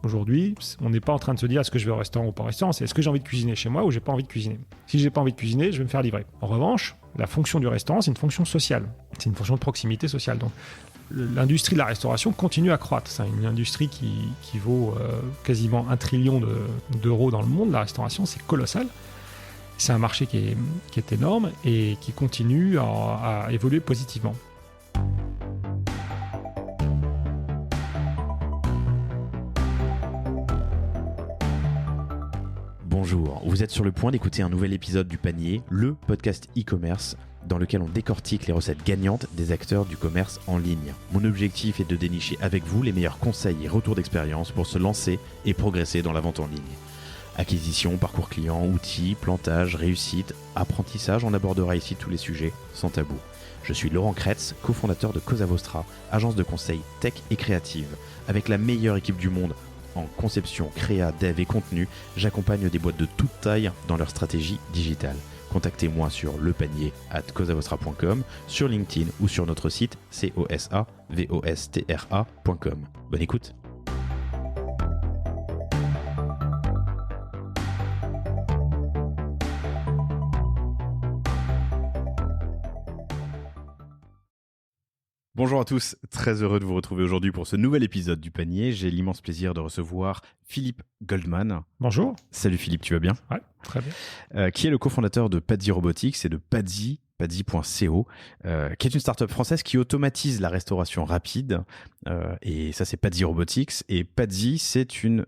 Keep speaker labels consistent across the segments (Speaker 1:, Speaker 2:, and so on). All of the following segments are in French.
Speaker 1: Aujourd'hui, on n'est pas en train de se dire est-ce que je vais au restaurant ou pas au restaurant, c'est est-ce que j'ai envie de cuisiner chez moi ou j'ai pas envie de cuisiner. Si j'ai pas envie de cuisiner, je vais me faire livrer. En revanche, la fonction du restaurant, c'est une fonction sociale. C'est une fonction de proximité sociale. Donc, l'industrie de la restauration continue à croître. C'est une industrie qui vaut quasiment 1 trillion d'euros dans le monde. La restauration, c'est colossal. C'est un marché qui est énorme et qui continue à évoluer positivement.
Speaker 2: Bonjour, vous êtes sur le point d'écouter un nouvel épisode du Panier, le podcast e-commerce dans lequel on décortique les recettes gagnantes des acteurs du commerce en ligne. Mon objectif est de dénicher avec vous les meilleurs conseils et retours d'expérience pour se lancer et progresser dans la vente en ligne. Acquisition, parcours client, outils, plantage, réussite, apprentissage, on abordera ici tous les sujets sans tabou. Je suis Laurent Kretz, cofondateur de Cosa Vostra, agence de conseil tech et créative. Avec la meilleure équipe du monde en conception, créa, dev et contenu, j'accompagne des boîtes de toute taille dans leur stratégie digitale. Contactez-moi sur lepanier@cosavostra.com, sur LinkedIn ou sur notre site cosavostra.com. Bonne écoute. Bonjour à tous, très heureux de vous retrouver aujourd'hui pour ce nouvel épisode du Panier. J'ai l'immense plaisir de recevoir Philippe Goldman.
Speaker 1: Bonjour.
Speaker 2: Salut Philippe, tu vas bien ?
Speaker 1: Ouais, très bien.
Speaker 2: Qui est le cofondateur de Paddy Robotics et de Paddy, Paddy.co, qui est une startup française qui automatise la restauration rapide. Et ça, c'est Paddy Robotics. Et Paddy, c'est une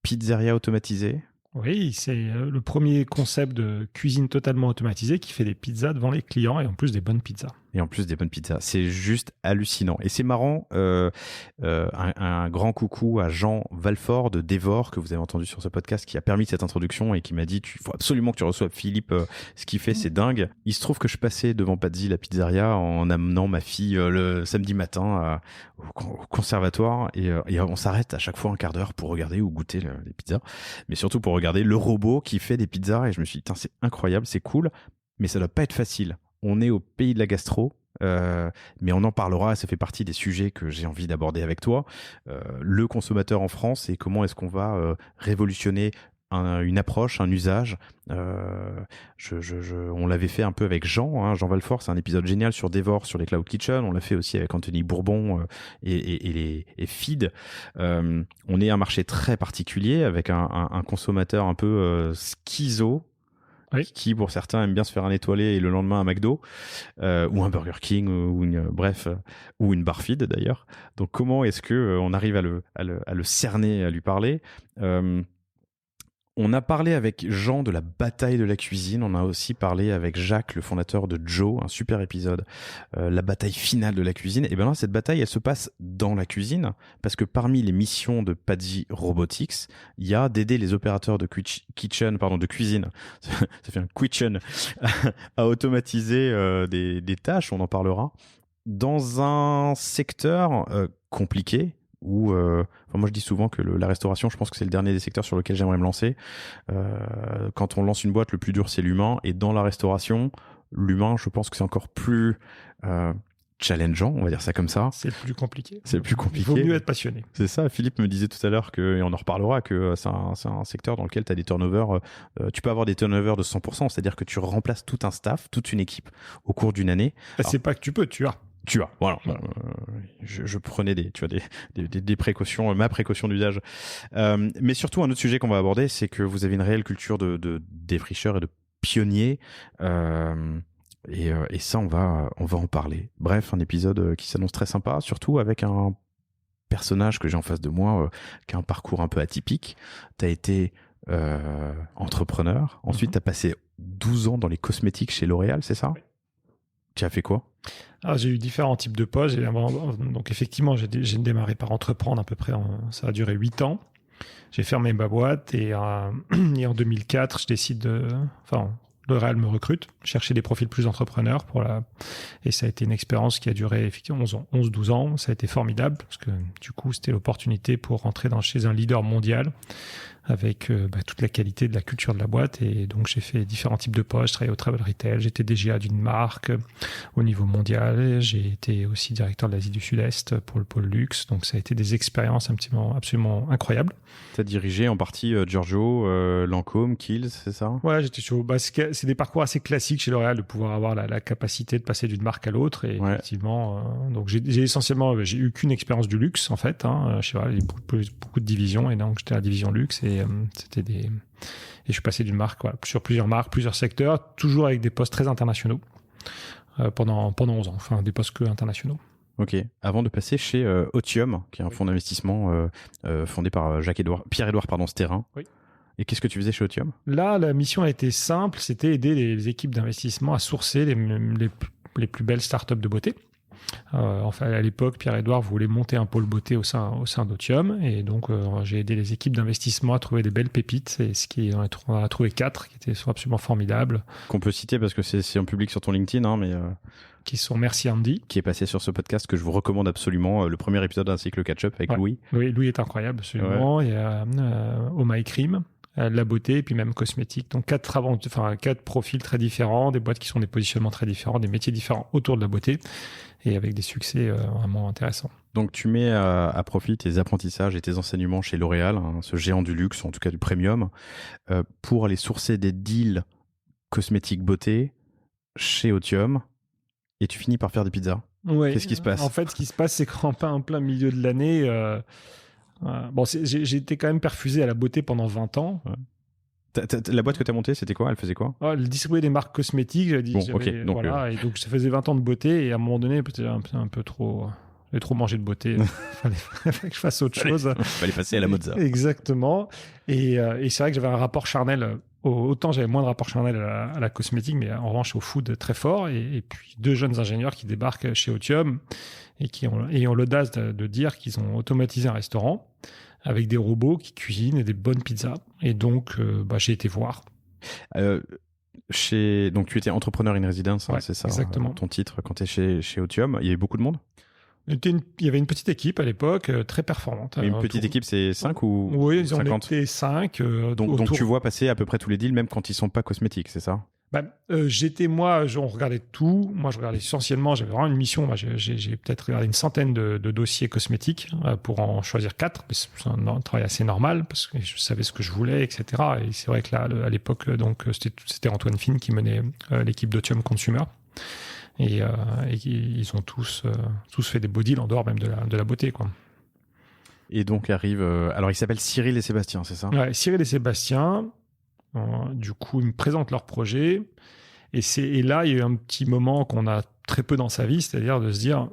Speaker 2: pizzeria automatisée.
Speaker 1: Oui, c'est le premier concept de cuisine totalement automatisée qui fait des pizzas devant les clients et en plus des bonnes pizzas.
Speaker 2: Et en plus des bonnes pizzas. C'est juste hallucinant. Et c'est marrant, un grand coucou à Jean Valfort de Devor, que vous avez entendu sur ce podcast, qui a permis cette introduction et qui m'a dit, il faut absolument que tu reçoives Philippe, ce qu'il fait, c'est dingue. Il se trouve que je passais devant Paddy, la pizzeria, en amenant ma fille le samedi matin au conservatoire et on s'arrête à chaque fois un quart d'heure pour regarder ou goûter les pizzas, mais surtout pour regarder le robot qui fait des pizzas et je me suis dit, c'est incroyable, c'est cool, mais ça doit pas être facile. On est au pays de la gastro, mais on en parlera, ça fait partie des sujets que j'ai envie d'aborder avec toi. Le consommateur en France et comment est-ce qu'on va révolutionner une approche, un usage. On l'avait fait un peu avec Jean Valfort, c'est un épisode génial sur Devor, sur les Cloud Kitchen. On l'a fait aussi avec Anthony Bourbon et Feed. On est un marché très particulier avec un consommateur un peu schizo. Oui. Qui pour certains aiment bien se faire un étoilé et le lendemain un McDo ou un Burger King ou une Barfeed d'ailleurs. Donc comment est-ce que on arrive à le cerner, à lui parler? On a parlé avec Jean de la bataille de la cuisine. On a aussi parlé avec Jacques, le fondateur de Joe, un super épisode, la bataille finale de la cuisine. Et bien là, cette bataille, elle se passe dans la cuisine parce que parmi les missions de Paddy Robotics, il y a d'aider les opérateurs de cuisine, ça fait un kitchen, à automatiser des tâches. On en parlera dans un secteur compliqué. Moi je dis souvent que la restauration, je pense que c'est le dernier des secteurs sur lequel j'aimerais me lancer. Quand on lance une boîte, le plus dur c'est l'humain, et dans la restauration, l'humain, je pense que c'est encore plus challengeant, on va dire ça comme ça.
Speaker 1: C'est le plus compliqué.
Speaker 2: C'est le plus compliqué.
Speaker 1: Il vaut mieux être passionné.
Speaker 2: C'est ça. Philippe me disait tout à l'heure et on en reparlera, que c'est un secteur dans lequel tu as des turnovers. Tu peux avoir des turnovers de 100%, c'est-à-dire que tu remplaces tout un staff, toute une équipe au cours d'une année.
Speaker 1: C'est pas que tu peux, tu as.
Speaker 2: Voilà. Je prenais des précautions, ma précaution d'usage. Mais surtout, un autre sujet qu'on va aborder, c'est que vous avez une réelle culture de défricheur et de pionnier. Et ça, on va en parler. Bref, un épisode qui s'annonce très sympa, surtout avec un personnage que j'ai en face de moi, qui a un parcours un peu atypique. T'as été entrepreneur. Ensuite, t'as passé 12 ans dans les cosmétiques chez L'Oréal, c'est ça ? Tu as fait quoi ?
Speaker 1: Alors, j'ai eu différents types de postes. Donc effectivement, j'ai démarré par entreprendre à peu près. Ça a duré 8 ans. J'ai fermé ma boîte et en 2004, je décide L'Oréal me recrute, chercher des profils plus entrepreneurs et ça a été une expérience qui a duré effectivement 11-12 ans. Ça a été formidable parce que du coup, c'était l'opportunité pour rentrer chez un leader mondial avec toute la qualité de la culture de la boîte. Et donc, j'ai fait différents types de postes. Je travaillais au travel retail. J'étais DGA d'une marque au niveau mondial. J'ai été aussi directeur de l'Asie du Sud-Est pour le pôle luxe. Donc, ça a été des expériences absolument incroyables.
Speaker 2: Tu as dirigé en partie Giorgio, Lancôme, Kiehl's, c'est ça?
Speaker 1: Ouais, j'étais chaud. C'est des parcours assez classiques chez L'Oréal de pouvoir avoir la capacité de passer d'une marque à l'autre. Et effectivement, donc j'ai eu qu'une expérience du luxe en fait. Chez L'Oréal, il y a beaucoup de divisions et donc j'étais à la division luxe et et je suis passé d'une marque sur plusieurs marques, plusieurs secteurs, toujours avec des postes très internationaux pendant 11 ans. Enfin, des postes que internationaux.
Speaker 2: Ok. Avant de passer chez Otium, qui est un fonds d'investissement fondé par Pierre-Édouard Stérin. Oui. Et qu'est-ce que tu faisais chez Otium? Là,
Speaker 1: la mission a été simple, c'était aider les équipes d'investissement à sourcer les plus belles startups de beauté. Enfin, à l'époque, Pierre-Édouard voulait monter un pôle beauté au sein d'Otium, et donc j'ai aidé les équipes d'investissement à trouver des belles pépites, et on a trouvé 4 qui sont absolument formidables.
Speaker 2: Qu'on peut citer parce que c'est en public sur ton LinkedIn, mais
Speaker 1: qui sont Merci Andy,
Speaker 2: qui est passé sur ce podcast que je vous recommande absolument, le premier épisode d'un cycle catch-up avec Louis.
Speaker 1: Louis est incroyable, absolument. Ouais. Il y a Oh My Cream, la beauté et puis même cosmétique. Donc 4 profils très différents, des boîtes qui sont des positionnements très différents, des métiers différents autour de la beauté et avec des succès vraiment intéressants.
Speaker 2: Donc tu mets à profit tes apprentissages et tes enseignements chez L'Oréal, ce géant du luxe, en tout cas du premium, pour aller sourcer des deals cosmétiques beauté chez Otium, et tu finis par faire des pizzas.
Speaker 1: Ouais.
Speaker 2: Qu'est-ce qui se passe?
Speaker 1: En fait, ce qui se passe, c'est qu'en plein milieu de l'année, j'ai été quand même perfusé à la beauté pendant 20 ans. Ouais.
Speaker 2: La boîte que tu as montée, c'était quoi? Elle faisait quoi?
Speaker 1: Elle distribuait des marques cosmétiques. Et donc ça faisait 20 ans de beauté, et à un moment donné, peut-être un peu trop... J'ai trop mangé de beauté. Fallait que je fasse autre chose.
Speaker 2: Fallait passer à la mozza.
Speaker 1: Exactement. Et c'est vrai que j'avais un rapport charnel. Autant j'avais moins de rapport charnel à la cosmétique, mais en revanche au food très fort. Et puis 2 jeunes ingénieurs qui débarquent chez Otium et qui ont l'audace de dire qu'ils ont automatisé un restaurant avec des robots qui cuisinent et des bonnes pizzas. Et donc, j'ai été voir.
Speaker 2: Donc, tu étais entrepreneur in residence,
Speaker 1: ouais,
Speaker 2: c'est ça,
Speaker 1: exactement.
Speaker 2: Ton titre quand tu es chez Otium. Il y avait beaucoup de monde?
Speaker 1: Il y avait une petite équipe à l'époque, très performante.
Speaker 2: Une petite équipe, c'est 5 ou
Speaker 1: oui,
Speaker 2: 50?
Speaker 1: On était 5.
Speaker 2: Donc tu vois passer à peu près tous les deals, même quand ils ne sont pas cosmétiques, c'est ça?
Speaker 1: On regardait tout. Moi, je regardais essentiellement, j'avais vraiment une mission. Moi, j'ai peut-être regardé une centaine de dossiers cosmétiques pour en choisir 4. C'est un travail assez normal parce que je savais ce que je voulais, etc. Et c'est vrai que là, à l'époque, donc, c'était Antoine Fine qui menait l'équipe d'Otium Consumer. Et ils ont tous fait des beaux deals en dehors même de la beauté, quoi.
Speaker 2: Et donc arrive... alors, ils s'appellent Cyril et Sébastien, c'est ça?
Speaker 1: Ouais, Cyril et Sébastien. Du coup, ils me présentent leur projet. Et là, il y a eu un petit moment qu'on a très peu dans sa vie, c'est-à-dire de se dire,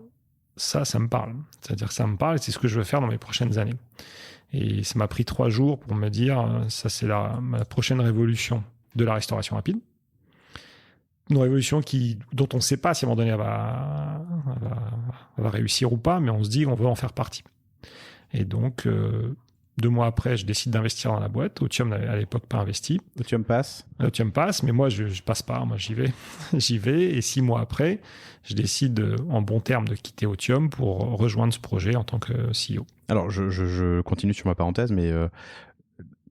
Speaker 1: ça me parle. C'est-à-dire que ça me parle et c'est ce que je veux faire dans mes prochaines années. Et ça m'a pris 3 jours pour me dire, ça, c'est ma prochaine révolution de la restauration rapide. Une révolution dont on ne sait pas si à un moment donné elle va réussir ou pas, mais on se dit qu'on veut en faire partie. Et donc, 2 mois après, je décide d'investir dans la boîte. Otium n'avait à l'époque pas investi.
Speaker 2: Otium passe,
Speaker 1: mais moi, je passe pas. Moi, j'y vais. J'y vais. Et 6 mois après, je décide, en bon terme, de quitter Otium pour rejoindre ce projet en tant que CEO.
Speaker 2: Alors, je continue sur ma parenthèse, mais...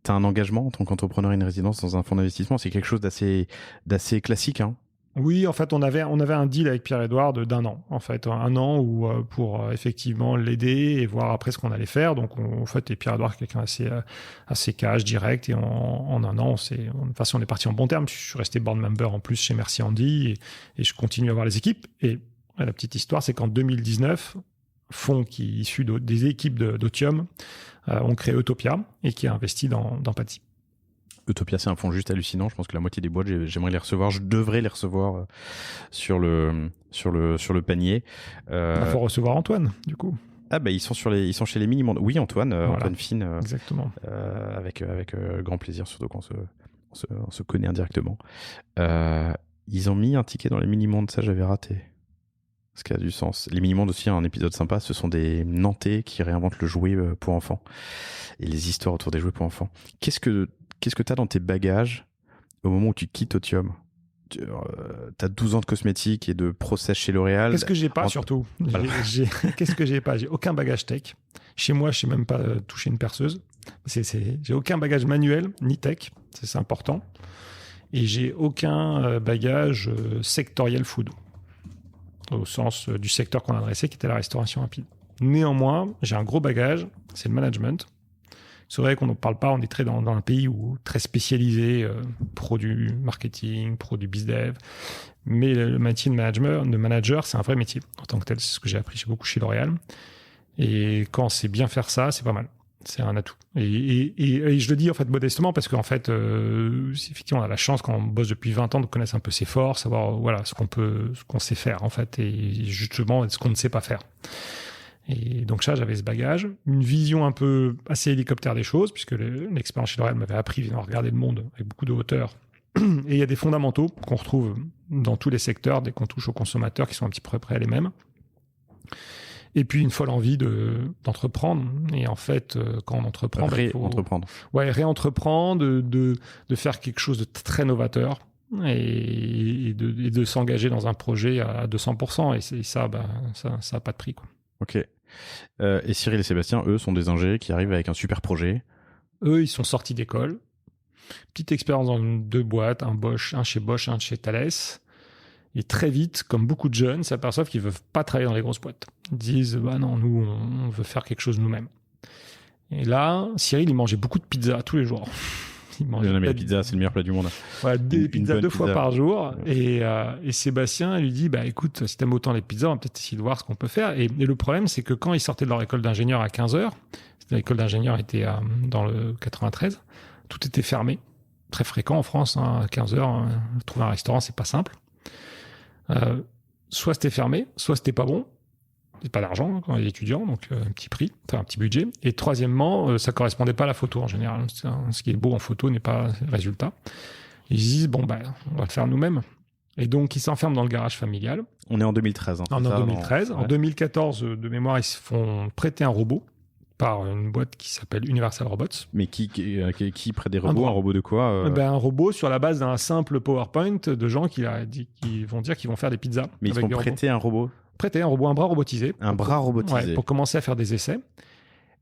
Speaker 2: tu as un engagement en tant qu'entrepreneur in residence dans un fonds d'investissement, c'est quelque chose d'assez classique, hein?
Speaker 1: Oui, en fait, on avait un deal avec Pierre-Édouard d'1 an. En fait, 1 an où, pour effectivement l'aider et voir après ce qu'on allait faire. Donc, en fait, et Pierre-Édouard est quelqu'un assez cash, direct. Et en 1 an, on est parti en bon terme. Je suis resté board member en plus chez Merci Andy et je continue à voir les équipes. Et la petite histoire, c'est qu'en 2019, fonds qui issus des équipes d'Otium ont créé Utopia et qui a investi dans Patsy.
Speaker 2: Utopia, c'est un fonds juste hallucinant. Je pense que la moitié des boîtes, j'aimerais les recevoir. Je devrais les recevoir sur le panier.
Speaker 1: Faut recevoir Antoine, du coup.
Speaker 2: Ah ils sont chez les mini-mondes. Oui, Antoine, voilà. Antoine Fine.
Speaker 1: Exactement.
Speaker 2: Avec grand plaisir, surtout quand on se connaît indirectement. Ils ont mis un ticket dans les mini-mondes, ça j'avais raté. Ce qui a du sens. Les mini-mondes aussi, un épisode sympa, ce sont des Nantais qui réinventent le jouet pour enfants et les histoires autour des jouets pour enfants. Qu'est-ce que tu as dans tes bagages au moment où tu quittes Otium? Tu as 12 ans de cosmétique et de process chez L'Oréal.
Speaker 1: Qu'est-ce que j'ai pas, surtout? Qu'est-ce que j'ai pas? J'ai aucun bagage tech. Chez moi, je sais même pas toucher une perceuse. J'ai aucun bagage manuel ni tech, c'est important. Et j'ai aucun bagage sectoriel food, au sens du secteur qu'on a adressé, qui était la restauration rapide. Néanmoins, j'ai un gros bagage, c'est le management. C'est vrai qu'on ne parle pas, on est très dans un pays très spécialisé, produit marketing, produit bizdev. Mais le métier de manager, c'est un vrai métier en tant que tel. C'est ce que j'ai appris beaucoup chez L'Oréal. Et quand on sait bien faire ça, c'est pas mal. C'est un atout. Et je le dis en fait modestement parce qu'en fait, effectivement, on a la chance quand on bosse depuis 20 ans de connaître un peu ses forces, savoir voilà ce qu'on sait faire en fait, et justement ce qu'on ne sait pas faire. Et donc ça, j'avais ce bagage, une vision un peu assez hélicoptère des choses, puisque l'expérience chez L'Oréal m'avait appris à regarder le monde avec beaucoup de hauteur. Et il y a des fondamentaux qu'on retrouve dans tous les secteurs, dès qu'on touche aux consommateurs, qui sont un petit peu près les mêmes. Et puis une folle envie d'entreprendre. Et en fait, quand on entreprend,
Speaker 2: réentreprendre.
Speaker 1: Réentreprendre, de faire quelque chose de très novateur et de s'engager dans un projet à 200%. Et ça n'a pas de prix, quoi.
Speaker 2: Ok. Et Cyril et Sébastien, eux, sont des ingés qui arrivent avec un super projet.
Speaker 1: Eux, ils sont sortis d'école. Petite expérience dans 2 boîtes, un chez Bosch, un chez Thales. Et très vite, comme beaucoup de jeunes, s'aperçoivent qu'ils ne veulent pas travailler dans les grosses boîtes. Ils disent, bah non, nous, on veut faire quelque chose nous-mêmes. Et là, Cyril, il mangeait beaucoup de pizza tous les jours.
Speaker 2: La pizza, c'est le meilleur plat du monde.
Speaker 1: Ouais, des pizzas 2 fois par jour. Et Sébastien lui dit, bah écoute, si t'aimes autant les pizzas, on va peut-être essayer de voir ce qu'on peut faire. Et le problème, c'est que quand ils sortaient de leur école d'ingénieur à 15h, l'école d'ingénieur était dans le 93, tout était fermé. Très fréquent en France, hein, à 15h, trouver un restaurant, c'est pas simple. Soit c'était fermé, soit c'était pas bon. C'est pas d'argent quand on est étudiant, donc un petit prix, enfin un petit budget. Et troisièmement, ça correspondait pas à la photo en général. Ce qui est beau en photo n'est pas le résultat. Ils se disent, bon, bah, on va le faire nous-mêmes. Et donc, ils s'enferment dans le garage familial.
Speaker 2: On est en 2013.
Speaker 1: En 2013. En 2014, de mémoire, ils se font prêter un robot par une boîte qui s'appelle Universal Robots.
Speaker 2: Mais qui prête des robots? Un robot de quoi
Speaker 1: Un robot sur la base d'un simple PowerPoint de gens qui vont dire qu'ils vont faire des pizzas.
Speaker 2: Mais ils vont prêter un robot?
Speaker 1: Prêter un robot, un bras robotisé.
Speaker 2: Un bras robotisé.
Speaker 1: Ouais, pour commencer à faire des essais.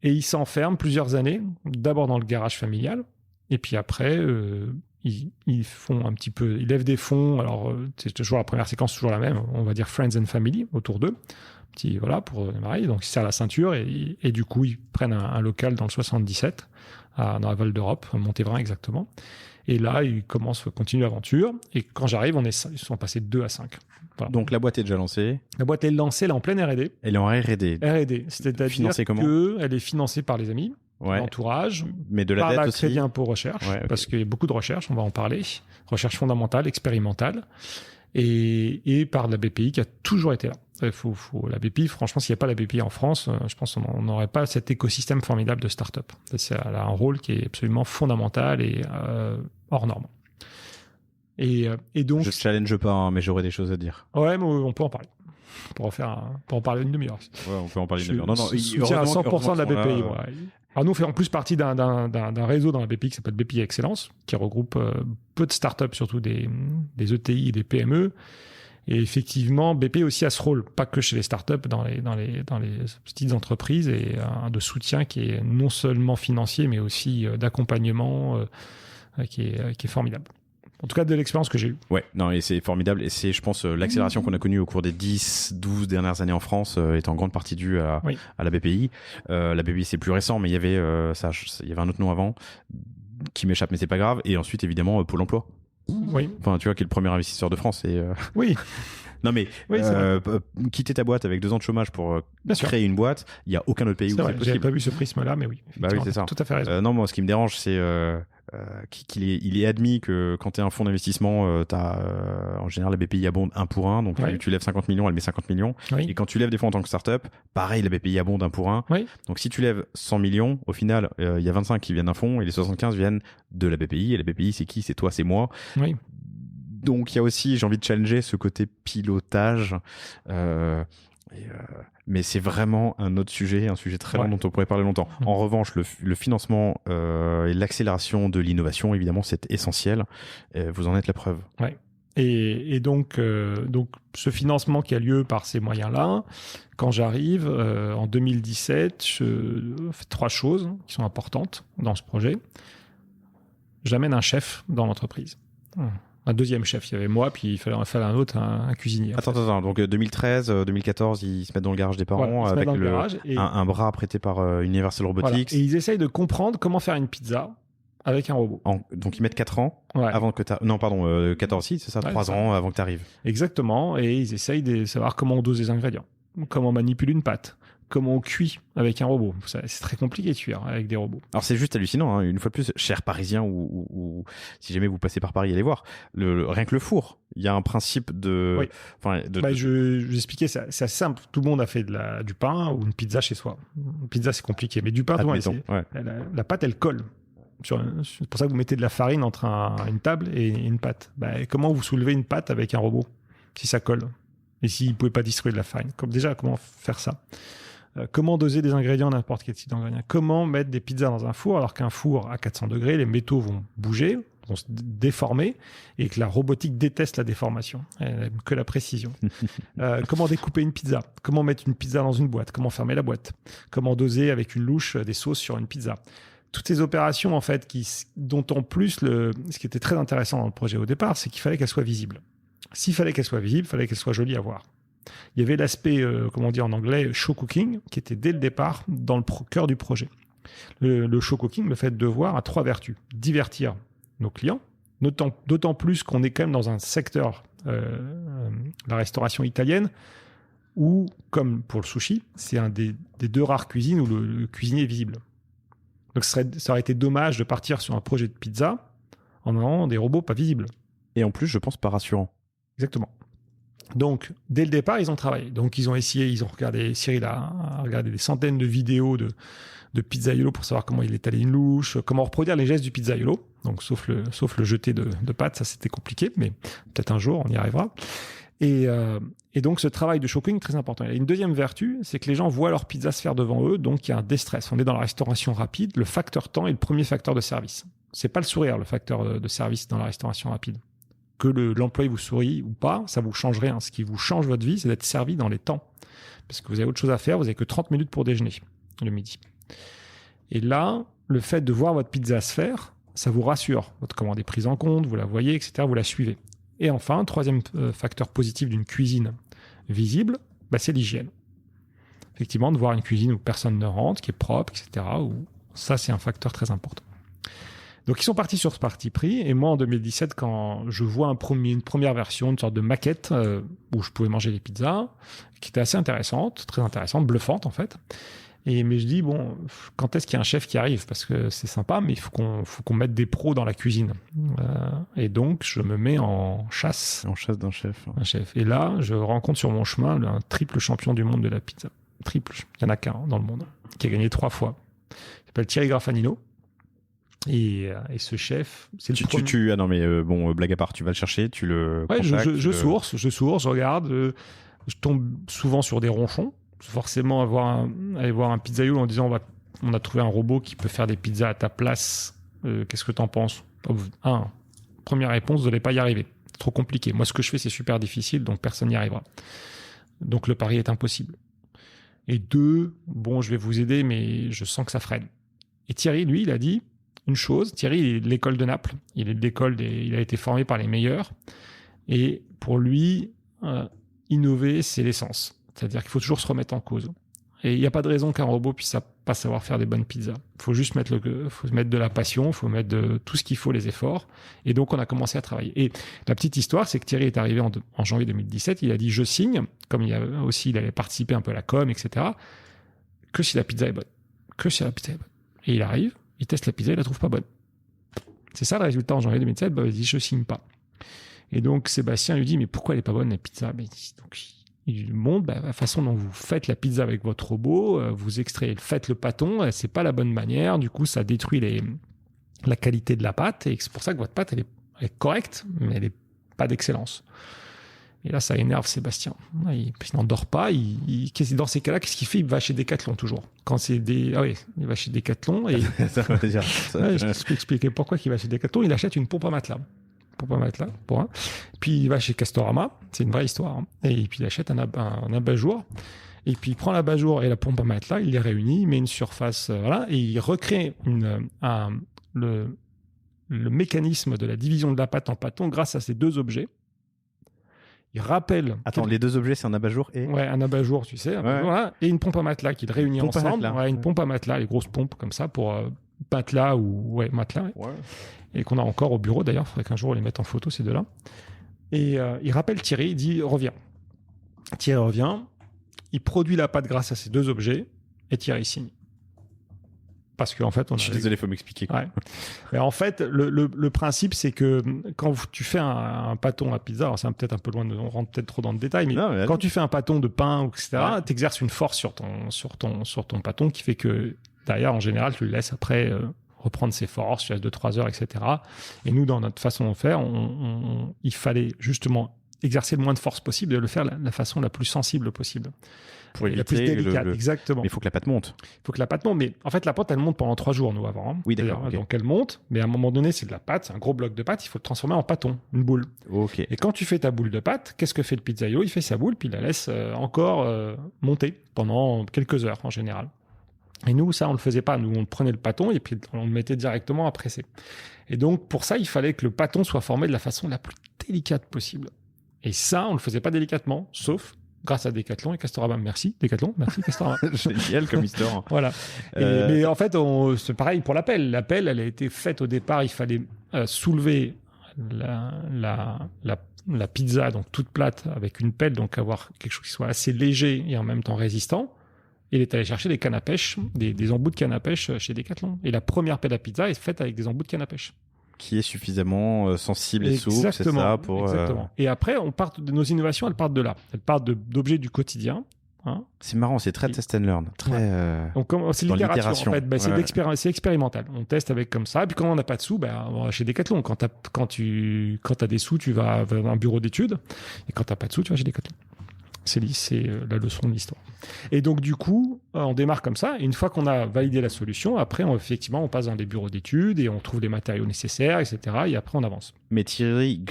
Speaker 1: Et ils s'enferment plusieurs années, d'abord dans le garage familial, et puis après, ils font un petit peu, ils lèvent des fonds. Alors, c'est toujours la première séquence, toujours la même, on va dire Friends and Family autour d'eux. Petit, voilà, pour démarrer. Donc, ils serrent la ceinture et du coup, ils prennent un local dans le 77, dans la Val d'Europe, à Montévrain exactement. Et là, ils continuent l'aventure. Et quand j'arrive, ils sont passés de 2 à 5. Voilà.
Speaker 2: Donc, la boîte est déjà lancée.
Speaker 1: La boîte est lancée, elle est en pleine R&D.
Speaker 2: Elle est en R&D.
Speaker 1: R&D, c'est-à-dire qu'elle est financée par les amis, l'entourage,
Speaker 2: mais de la
Speaker 1: par
Speaker 2: dette
Speaker 1: la
Speaker 2: aussi.
Speaker 1: Crédit Impôt Recherche, parce qu'il y a beaucoup de recherche, on va en parler, recherche fondamentale, expérimentale, et par la BPI qui a toujours été là. La BPI, franchement, s'il n'y a pas la BPI en France, je pense qu'on n'aurait pas cet écosystème formidable de start-up. Elle a un rôle qui est absolument fondamental et hors norme. Et donc,
Speaker 2: je challenge pas, hein, mais j'aurais des choses à dire.
Speaker 1: Ouais, mais on peut en parler. Pour en parler une demi-heure.
Speaker 2: Ouais, on peut en parler une demi-heure. Non,
Speaker 1: je soutiens à 100% de la BPI. Ouais. Alors nous, on fait en plus partie d'un réseau dans la BPI qui s'appelle BPI Excellence, qui regroupe peu de startups, surtout des ETI et des PME. Et effectivement, BPI aussi a ce rôle, pas que chez les startups, dans les petites entreprises, et de soutien qui est non seulement financier, mais aussi d'accompagnement qui est formidable. En tout cas, de l'expérience que j'ai eue.
Speaker 2: Ouais, non, et c'est formidable. Et c'est, je pense, l'accélération qu'on a connue au cours des 10-12 dernières années en France est en grande partie due à la BPI. La BPI, c'est plus récent, mais il y avait un autre nom avant qui m'échappe, mais c'est pas grave. Et ensuite, évidemment, Pôle emploi.
Speaker 1: Oui.
Speaker 2: Enfin, tu vois, qui est le premier investisseur de France.
Speaker 1: Oui.
Speaker 2: Non, mais quitter ta boîte avec 2 ans de chômage pour créer une boîte, il n'y a aucun autre pays où c'est possible.
Speaker 1: J'avais pas vu ce prisme-là, mais oui.
Speaker 2: Bah oui, c'est ça.
Speaker 1: Tout à fait raison.
Speaker 2: Non, moi, ce qui me dérange, c'est qu'il est admis que quand tu es un fonds d'investissement, en général, la BPI abonde 1 pour 1. Donc, tu lèves 50 millions, elle met 50 millions. Oui. Et quand tu lèves des fonds en tant que startup, pareil, la BPI abonde 1 pour 1.
Speaker 1: Oui.
Speaker 2: Donc, si tu lèves 100 millions, au final, il y a 25 qui viennent d'un fonds et les 75 viennent de la BPI. Et la BPI, c'est qui? C'est toi, c'est moi.
Speaker 1: Oui.
Speaker 2: Donc, il y a aussi, j'ai envie de challenger ce côté pilotage. Mais c'est vraiment un autre sujet, un sujet très long dont on pourrait parler longtemps. En revanche, le financement et l'accélération de l'innovation, évidemment, c'est essentiel. Vous en êtes la preuve.
Speaker 1: Ouais. Et donc, ce financement qui a lieu par ces moyens-là, quand j'arrive en 2017, je fais 3 choses qui sont importantes dans ce projet. J'amène un chef dans l'entreprise. Un deuxième chef. Il y avait moi, puis il fallait en faire un autre, un cuisinier.
Speaker 2: Attends. Donc 2013, 2014, ils se mettent dans le garage des parents avec un bras prêté par Universal Robotics.
Speaker 1: Voilà. Et ils essayent de comprendre comment faire une pizza avec un robot.
Speaker 2: Donc ils mettent 4 ans avant que tu... Non, pardon, 14, c'est ça, 3 ans avant que tu arrives.
Speaker 1: Exactement. Et ils essayent de savoir comment on dose les ingrédients, comment on manipule une pâte, comment on cuit avec un robot. C'est très compliqué de cuire avec des robots.
Speaker 2: Alors c'est juste hallucinant, hein. Une fois de plus, chers Parisiens ou si jamais vous passez par Paris, allez voir. Rien que le four, il y a un principe de...
Speaker 1: Oui. Je vais expliquer, c'est assez simple. Tout le monde a fait du pain ou une pizza chez soi. Une pizza, c'est compliqué. Mais du pain, la pâte, elle colle. C'est pour ça que vous mettez de la farine entre une table et une pâte. Comment vous soulevez une pâte avec un robot si ça colle et s'il ne pouvait pas distribuer de la farine? Comment faire ça? Comment doser des ingrédients, n'importe quel type d'ingrédients? Comment mettre des pizzas dans un four alors qu'un four à 400 degrés, les métaux vont bouger, vont se déformer et que la robotique déteste la déformation, elle n'aime que la précision. Comment découper une pizza? Comment mettre une pizza dans une boîte? Comment fermer la boîte? Comment doser avec une louche des sauces sur une pizza? Toutes ces opérations, en fait, dont en plus, ce qui était très intéressant dans le projet au départ, c'est qu'il fallait qu'elles soient visibles. S'il fallait qu'elles soient visibles, il fallait qu'elles soient jolies à voir. Il y avait l'aspect, comment on dit en anglais, show cooking, qui était dès le départ dans le cœur du projet. Le show cooking, le fait de voir, a 3 vertus. Divertir nos clients, d'autant plus qu'on est quand même dans un secteur, la restauration italienne, où, comme pour le sushi, c'est un des 2 rares cuisines où le cuisinier est visible. Donc ça aurait été dommage de partir sur un projet de pizza en ayant des robots pas visibles.
Speaker 2: Et en plus, je pense pas rassurant.
Speaker 1: Exactement. Donc, dès le départ, ils ont travaillé. Donc, ils ont regardé, Cyril a regardé des centaines de vidéos de pizzaiolo pour savoir comment il étalait une louche, comment reproduire les gestes du pizzaiolo. Donc, sauf le jeter de pâte, ça c'était compliqué, mais peut-être un jour on y arrivera. Et donc, ce travail de showcooking est très important. Il y a une deuxième vertu, c'est que les gens voient leur pizza se faire devant eux, donc il y a un déstress. On est dans la restauration rapide, le facteur temps est le premier facteur de service. C'est pas le sourire, le facteur de service dans la restauration rapide. Que l'employé vous sourie ou pas, ça vous change rien. Ce qui vous change votre vie, c'est d'être servi dans les temps. Parce que vous avez autre chose à faire, vous n'avez que 30 minutes pour déjeuner, le midi. Et là, le fait de voir votre pizza se faire, ça vous rassure. Votre commande est prise en compte, vous la voyez, etc., vous la suivez. Et enfin, troisième facteur positif d'une cuisine visible, c'est l'hygiène. Effectivement, de voir une cuisine où personne ne rentre, qui est propre, etc., ça, c'est un facteur très important. Donc, ils sont partis sur ce parti pris. Et moi, en 2017, quand je vois une première version, une sorte de maquette où je pouvais manger des pizzas, qui était assez intéressante, très intéressante, bluffante en fait. Mais je dis, bon, quand est-ce qu'il y a un chef qui arrive? Parce que c'est sympa, mais il faut qu'on mette des pros dans la cuisine. Et donc, je me mets en chasse.
Speaker 2: En chasse d'un chef.
Speaker 1: Un chef. Et là, je rencontre sur mon chemin un triple champion du monde de la pizza. Triple. Il n'y en a qu'un dans le monde, qui a gagné 3 fois. Il s'appelle Thierry Graffanino. Et ce chef, c'est le premier.
Speaker 2: Ah non, mais blague à part, tu vas le chercher, tu le contactes,
Speaker 1: je source, je regarde, je tombe souvent sur des ronchons. Forcément, aller voir un pizzaïolo en disant on a trouvé un robot qui peut faire des pizzas à ta place. Qu'est-ce que t'en penses? Première réponse, vous n'allez pas y arriver. C'est trop compliqué. Moi, ce que je fais, c'est super difficile, donc personne n'y arrivera. Donc le pari est impossible. Et 2, je vais vous aider, mais je sens que ça freine. Et Thierry, lui, il a dit une chose. Thierry, il est de l'école de Naples. Il est de l'école il a été formé par les meilleurs. Et pour lui, innover, c'est l'essence. C'est-à-dire qu'il faut toujours se remettre en cause. Et il n'y a pas de raison qu'un robot puisse pas savoir faire des bonnes pizzas. Il faut juste mettre de la passion, il faut mettre de tout ce qu'il faut, les efforts. Et donc, on a commencé à travailler. Et la petite histoire, c'est que Thierry est arrivé en janvier 2017. Il a dit, je signe, comme il avait participé un peu à la com, etc., que si la pizza est bonne. Que si la pizza est bonne. Et il arrive, il teste la pizza, il la trouve pas bonne. C'est ça le résultat en janvier 2017. Il dit, je signe pas. Et donc, Sébastien lui dit, mais pourquoi elle est pas bonne, la pizza? Il lui montre la façon dont vous faites la pizza avec votre robot, vous faites le pâton, c'est pas la bonne manière, du coup ça détruit la qualité de la pâte, et c'est pour ça que votre pâte elle est correcte, mais elle n'est pas d'excellence. Et là ça énerve Sébastien. Il n'endort pas, dans ces cas-là, qu'est-ce qu'il fait? Il va chez Decathlon toujours. Quand c'est il va chez Decathlon et...
Speaker 2: Ça veut dire ça.
Speaker 1: Je peux expliquer pourquoi il va chez Decathlon. Il achète une pompe à matelas pompe à matelas pour un. Puis il va chez Castorama, c'est une vraie histoire, hein. Et puis il achète un abat-jour. Et puis il prend l'abat-jour et la pompe à matelas, il les réunit, il met une surface, voilà, et il recrée le mécanisme de la division de la pâte en pâtons grâce à ces deux objets. Il rappelle...
Speaker 2: Attends, les deux objets, c'est un abat-jour et...
Speaker 1: Ouais, un abat-jour, tu sais, voilà, et une pompe à matelas qu'il réunit ensemble. Une pompe à matelas, les grosses pompes comme ça pour matelas ou... Ouais, matelas. Ouais. Et qu'on a encore au bureau, d'ailleurs. Il faudrait qu'un jour on les mette en photo, ces deux-là. Et il rappelle Thierry, il dit « Reviens ». Thierry revient, il produit la pâte grâce à ces deux objets et Thierry signe. Parce qu'en fait,
Speaker 2: je suis désolé, il faut m'expliquer.
Speaker 1: Ouais. Mais en fait, le principe, c'est que quand tu fais un pâton à pizza, alors c'est peut-être un peu loin, on rentre peut-être trop dans le détail, mais quand tu fais un pâton de pain, etc., tu exerces une force sur ton pâton qui fait que derrière, en général, tu le laisses après reprendre ses forces, tu laisses 2-3 heures, etc. Et nous, dans notre façon de faire, il fallait justement exercer le moins de force possible et le faire de la façon la plus sensible possible.
Speaker 2: Pour éviter
Speaker 1: la plus délicate, exactement.
Speaker 2: Mais il faut que la pâte monte.
Speaker 1: Il faut que la pâte monte, mais en fait, la pâte, elle monte pendant 3 jours, nous, avant. Hein.
Speaker 2: Oui, d'accord. Okay.
Speaker 1: Donc, elle monte, mais à un moment donné, c'est de la pâte, c'est un gros bloc de pâte, il faut le transformer en pâton, une boule.
Speaker 2: Ok.
Speaker 1: Et quand tu fais ta boule de pâte, qu'est-ce que fait le pizzaïolo ? Il fait sa boule, puis il la laisse encore monter pendant quelques heures, en général. Et nous, ça, on le faisait pas. Nous, on prenait le pâton et puis on le mettait directement à presser. Et donc, pour ça, il fallait que le pâton soit formé de la façon la plus délicate possible. Et ça, on le faisait pas délicatement, sauf grâce à Decathlon et Castorama. Merci Decathlon, merci Castorama.
Speaker 2: Génial comme histoire.
Speaker 1: Voilà. Mais en fait, c'est pareil pour la pelle. La pelle, elle a été faite au départ, il fallait soulever la pizza, donc toute plate, avec une pelle, donc avoir quelque chose qui soit assez léger et en même temps résistant. Et il est allé chercher des cannes à pêche, des embouts de canne à pêche chez Decathlon. Et la première pelle à pizza est faite avec des embouts de canne à pêche.
Speaker 2: Qui est suffisamment sensible et souple, c'est ça pour.
Speaker 1: Exactement. Et après, nos innovations, elles partent de là. Elles partent d'objets du quotidien. Hein.
Speaker 2: C'est marrant, c'est très test and learn. Très.
Speaker 1: Donc, c'est l'itération. En fait, c'est expérimental. On teste avec comme ça. Et puis quand on n'a pas de sous, on va chez Decathlon. Quand t'as des sous, tu vas à un bureau d'études. Et quand t'as pas de sous, tu vas chez Decathlon. C'est la leçon de l'histoire. Et donc, du coup, on démarre comme ça. Et une fois qu'on a validé la solution, après, on passe dans des bureaux d'études et on trouve les matériaux nécessaires, etc. Et après, on avance.
Speaker 2: Mais Thierry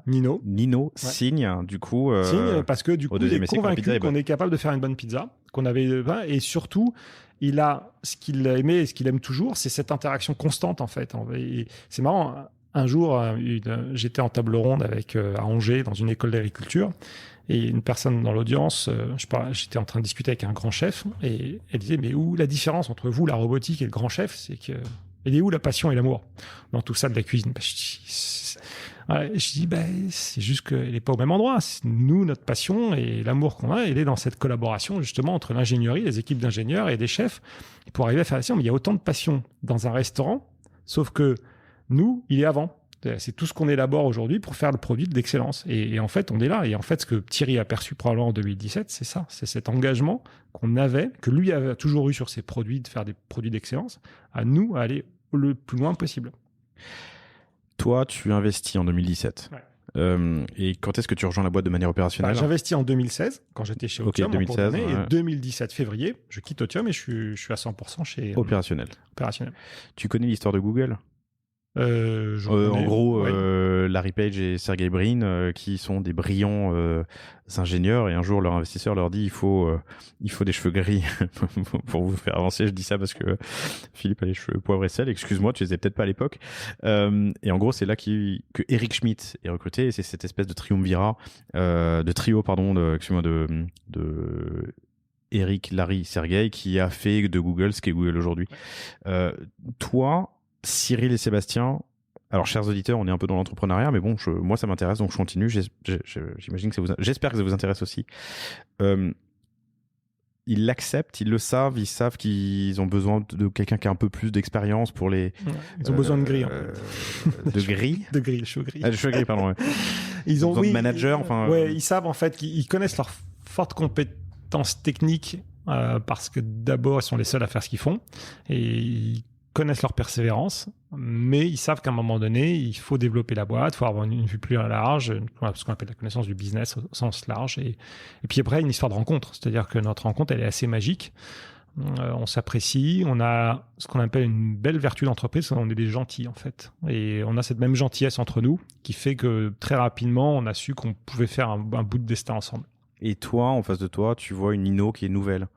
Speaker 2: Nino signe, du coup.
Speaker 1: Signe parce que, du coup, il est convaincu qu'on est capable de faire une bonne pizza. Et surtout, il a ce qu'il a aimé et ce qu'il aime toujours, c'est cette interaction constante, en fait. Et c'est marrant. Un jour, j'étais en table ronde à Angers, dans une école d'agriculture. Et une personne dans l'audience, j'étais en train de discuter avec un grand chef, et elle disait, mais où la différence entre vous, la robotique, et le grand chef, c'est que, elle est où la passion et l'amour dans tout ça de la cuisine? Je dis, c'est juste qu'elle n'est pas au même endroit. Nous, notre passion et l'amour qu'on a, elle est dans cette collaboration, justement, entre l'ingénierie, les équipes d'ingénieurs et des chefs, pour arriver à faire ça. Mais il y a autant de passion dans un restaurant, sauf que nous, il est avant. C'est tout ce qu'on élabore aujourd'hui pour faire le produit d'excellence. Et en fait, on est là. Et en fait, ce que Thierry a perçu probablement en 2017, c'est ça. C'est cet engagement qu'on avait, que lui avait toujours eu sur ses produits, de faire des produits d'excellence, à nous, à aller le plus loin possible.
Speaker 2: Toi, tu investis en 2017. Ouais. Et quand est-ce que tu rejoins la boîte de manière opérationnelle ?
Speaker 1: J'investis en 2016, quand j'étais chez Otium.
Speaker 2: 2016,
Speaker 1: et 2017 février, je quitte Otium et je suis à 100% chez...
Speaker 2: Opérationnel. Tu connais l'histoire de Google ? En gros, Larry Page et Sergey Brin, qui sont des brillants ingénieurs, et un jour leur investisseur leur dit il faut des cheveux gris pour vous faire avancer. Je dis ça parce que Philippe a les cheveux poivre et sel. Excuse-moi, tu les avais peut-être pas à l'époque. Et en gros, c'est là que Eric Schmidt est recruté, et c'est cette espèce de triumvirat, de Eric, Larry, Sergey, qui a fait de Google ce qu'est Google aujourd'hui. Toi, Cyril et Sébastien, alors chers auditeurs, on est un peu dans l'entrepreneuriat, mais bon, moi ça m'intéresse, donc je continue. J'imagine que j'espère que ça vous intéresse aussi. Ils l'acceptent, ils le savent, ils savent qu'ils ont besoin de quelqu'un qui a un peu plus d'expérience pour les.
Speaker 1: Ils ont besoin de gris.
Speaker 2: De gris.
Speaker 1: De gris, le cheveu gris.
Speaker 2: Ah, le cheveu gris, pardon. Ouais.
Speaker 1: Ils ont
Speaker 2: besoin de manager.
Speaker 1: Ils savent en fait qu'ils connaissent leurs fortes compétences techniques parce que d'abord ils sont les seuls à faire ce qu'ils font et ils connaissent leur persévérance, mais ils savent qu'à un moment donné, il faut développer la boîte, il faut avoir une vue plus large, ce qu'on appelle la connaissance du business au sens large. Et puis après, une histoire de rencontre. C'est-à-dire que notre rencontre, elle est assez magique. on s'apprécie, on a ce qu'on appelle une belle vertu d'entreprise, on est des gentils en fait. Et on a cette même gentillesse entre nous qui fait que très rapidement, on a su qu'on pouvait faire un bout de destin ensemble.
Speaker 2: Et toi, en face de toi, tu vois une inno qui est nouvelle.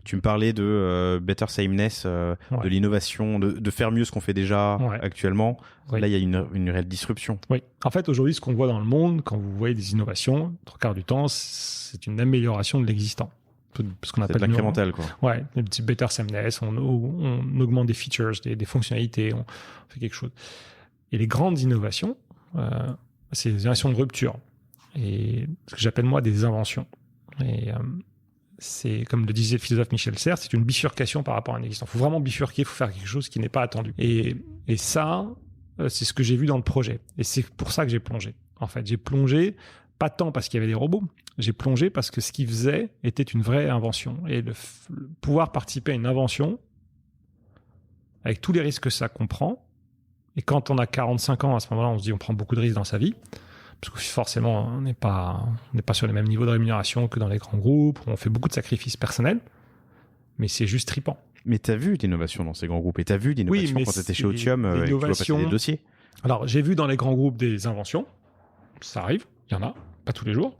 Speaker 2: Tu me parlais de better sameness, de l'innovation, de faire mieux ce qu'on fait déjà actuellement.
Speaker 1: Oui.
Speaker 2: Là, il y a une réelle disruption.
Speaker 1: Oui. En fait, aujourd'hui, ce qu'on voit dans le monde, quand vous voyez des innovations, 3/4 du temps, c'est une amélioration de l'existant. Ce qu'on appelle
Speaker 2: de l'incrémental, quoi.
Speaker 1: Ouais, un petit better sameness, on augmente des features, des fonctionnalités, on fait quelque chose. Et les grandes innovations, c'est des innovations de rupture. Et ce que j'appelle moi des inventions. Et c'est, comme le disait le philosophe Michel Serres, c'est une bifurcation par rapport à un existant. Il faut vraiment bifurquer, il faut faire quelque chose qui n'est pas attendu. Et ça, c'est ce que j'ai vu dans le projet. Et c'est pour ça que j'ai plongé. En fait, j'ai plongé, pas tant parce qu'il y avait des robots, j'ai plongé parce que ce qu'il faisait était une vraie invention. Et le pouvoir participer à une invention, avec tous les risques que ça comprend, et quand on a 45 ans, à ce moment-là, on se dit on prend beaucoup de risques dans sa vie, parce que forcément, on n'est pas sur les mêmes niveaux de rémunération que dans les grands groupes, on fait beaucoup de sacrifices personnels, mais c'est juste trippant.
Speaker 2: Mais tu as vu l'innovation dans ces grands groupes, et tu as vu l'innovation quand tu étais chez Otium et que tu vois passer des dossiers.
Speaker 1: Alors, j'ai vu dans les grands groupes des inventions, ça arrive, il y en a, pas tous les jours,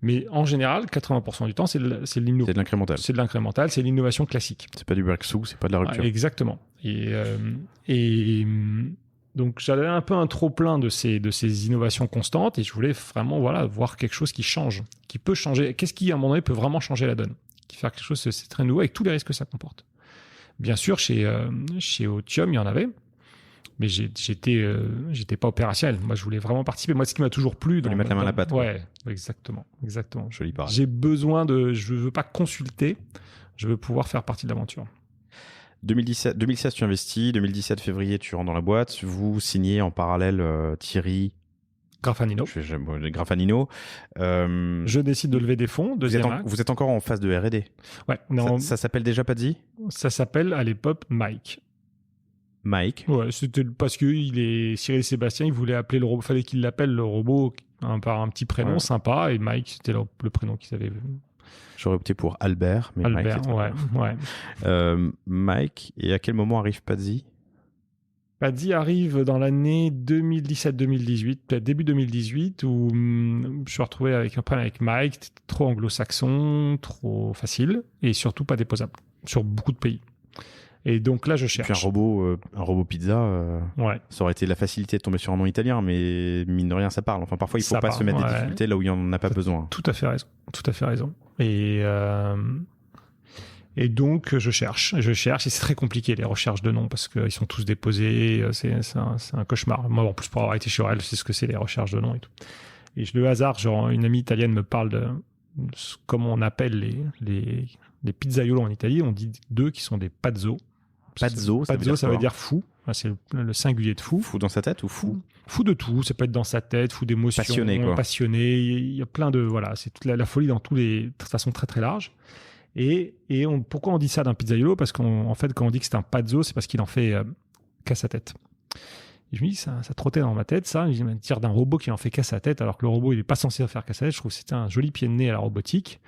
Speaker 1: mais en général, 80% du temps, c'est de l'innovation.
Speaker 2: C'est de l'incrémental.
Speaker 1: C'est de l'incrémental, c'est l'innovation classique.
Speaker 2: C'est pas du breakthrough, c'est pas de la rupture.
Speaker 1: Exactement. Et donc, j'avais un peu un trop-plein de ces innovations constantes et je voulais vraiment voir quelque chose qui change, qui peut changer. Qu'est-ce qui, à un moment donné, peut vraiment changer la donne? Qui faire quelque chose, c'est très nouveau avec tous les risques que ça comporte. Bien sûr, chez Otium, il y en avait, mais j'étais pas opérationnel. Moi, je voulais vraiment participer. Moi, ce qui m'a toujours plu...
Speaker 2: Vous voulez mettre la main à la pâte.
Speaker 1: Ouais, exactement.
Speaker 2: Joli pareil.
Speaker 1: J'ai besoin je veux pas consulter, je veux pouvoir faire partie de l'aventure.
Speaker 2: 2016, tu investis. 2017, février, tu rentres dans la boîte. Vous signez en parallèle Thierry
Speaker 1: Graffanino.
Speaker 2: Graffanino.
Speaker 1: Je décide de lever des fonds.
Speaker 2: Vous êtes encore en phase de R&D.
Speaker 1: Ouais.
Speaker 2: Ça s'appelle déjà Pazzi?
Speaker 1: Ça s'appelle à l'époque Mike. Ouais, c'était parce que Cyril et Sébastien, ils voulaient appeler le robot. Fallait qu'il l'appelle le robot par un petit prénom sympa. Et Mike, c'était le prénom qu'ils avaient.
Speaker 2: J'aurais opté pour Albert, mais
Speaker 1: Albert,
Speaker 2: ouais. Mike, et à quel moment arrive Pazzi?
Speaker 1: Pazzi arrive dans l'année 2017-2018, peut-être début 2018, où je suis retrouvé avec un problème avec Mike, trop anglo-saxon, trop facile, et surtout pas déposable, sur beaucoup de pays. Et donc là, je cherche.
Speaker 2: Et puis un robot pizza, ça aurait été la facilité de tomber sur un nom italien, mais mine de rien, ça parle. Enfin, parfois, il ne faut pas se mettre des difficultés là où il n'y en a pas besoin.
Speaker 1: Tout à fait raison. Et donc, je cherche, et c'est très compliqué, les recherches de noms, parce qu'ils sont tous déposés, c'est un cauchemar. Moi, en plus, pour avoir été chez Aurel, je sais ce que c'est, les recherches de noms et tout. Et le hasard, une amie italienne me parle de comment on appelle les pizzaiolos en Italie. On dit d'eux qui sont des pazzo.
Speaker 2: Pazzo,
Speaker 1: ça veut dire fou. C'est le singulier de fou.
Speaker 2: Fou dans sa tête ou fou?
Speaker 1: Fou de tout. Ça peut être dans sa tête, fou d'émotion. Passionné. Il y a plein de... Voilà, c'est toute la folie dans de façon très très large. Et pourquoi on dit ça d'un pizzaiolo? Parce qu'en fait, quand on dit que c'est un pazzo, c'est parce qu'il en fait qu'à sa tête. Et je me dis, ça trottait dans ma tête, ça. Je me dis, tire d'un robot qui en fait qu'à sa tête, alors que le robot, il n'est pas censé faire qu'à sa tête. Je trouve que c'était un joli pied de nez à la robotique.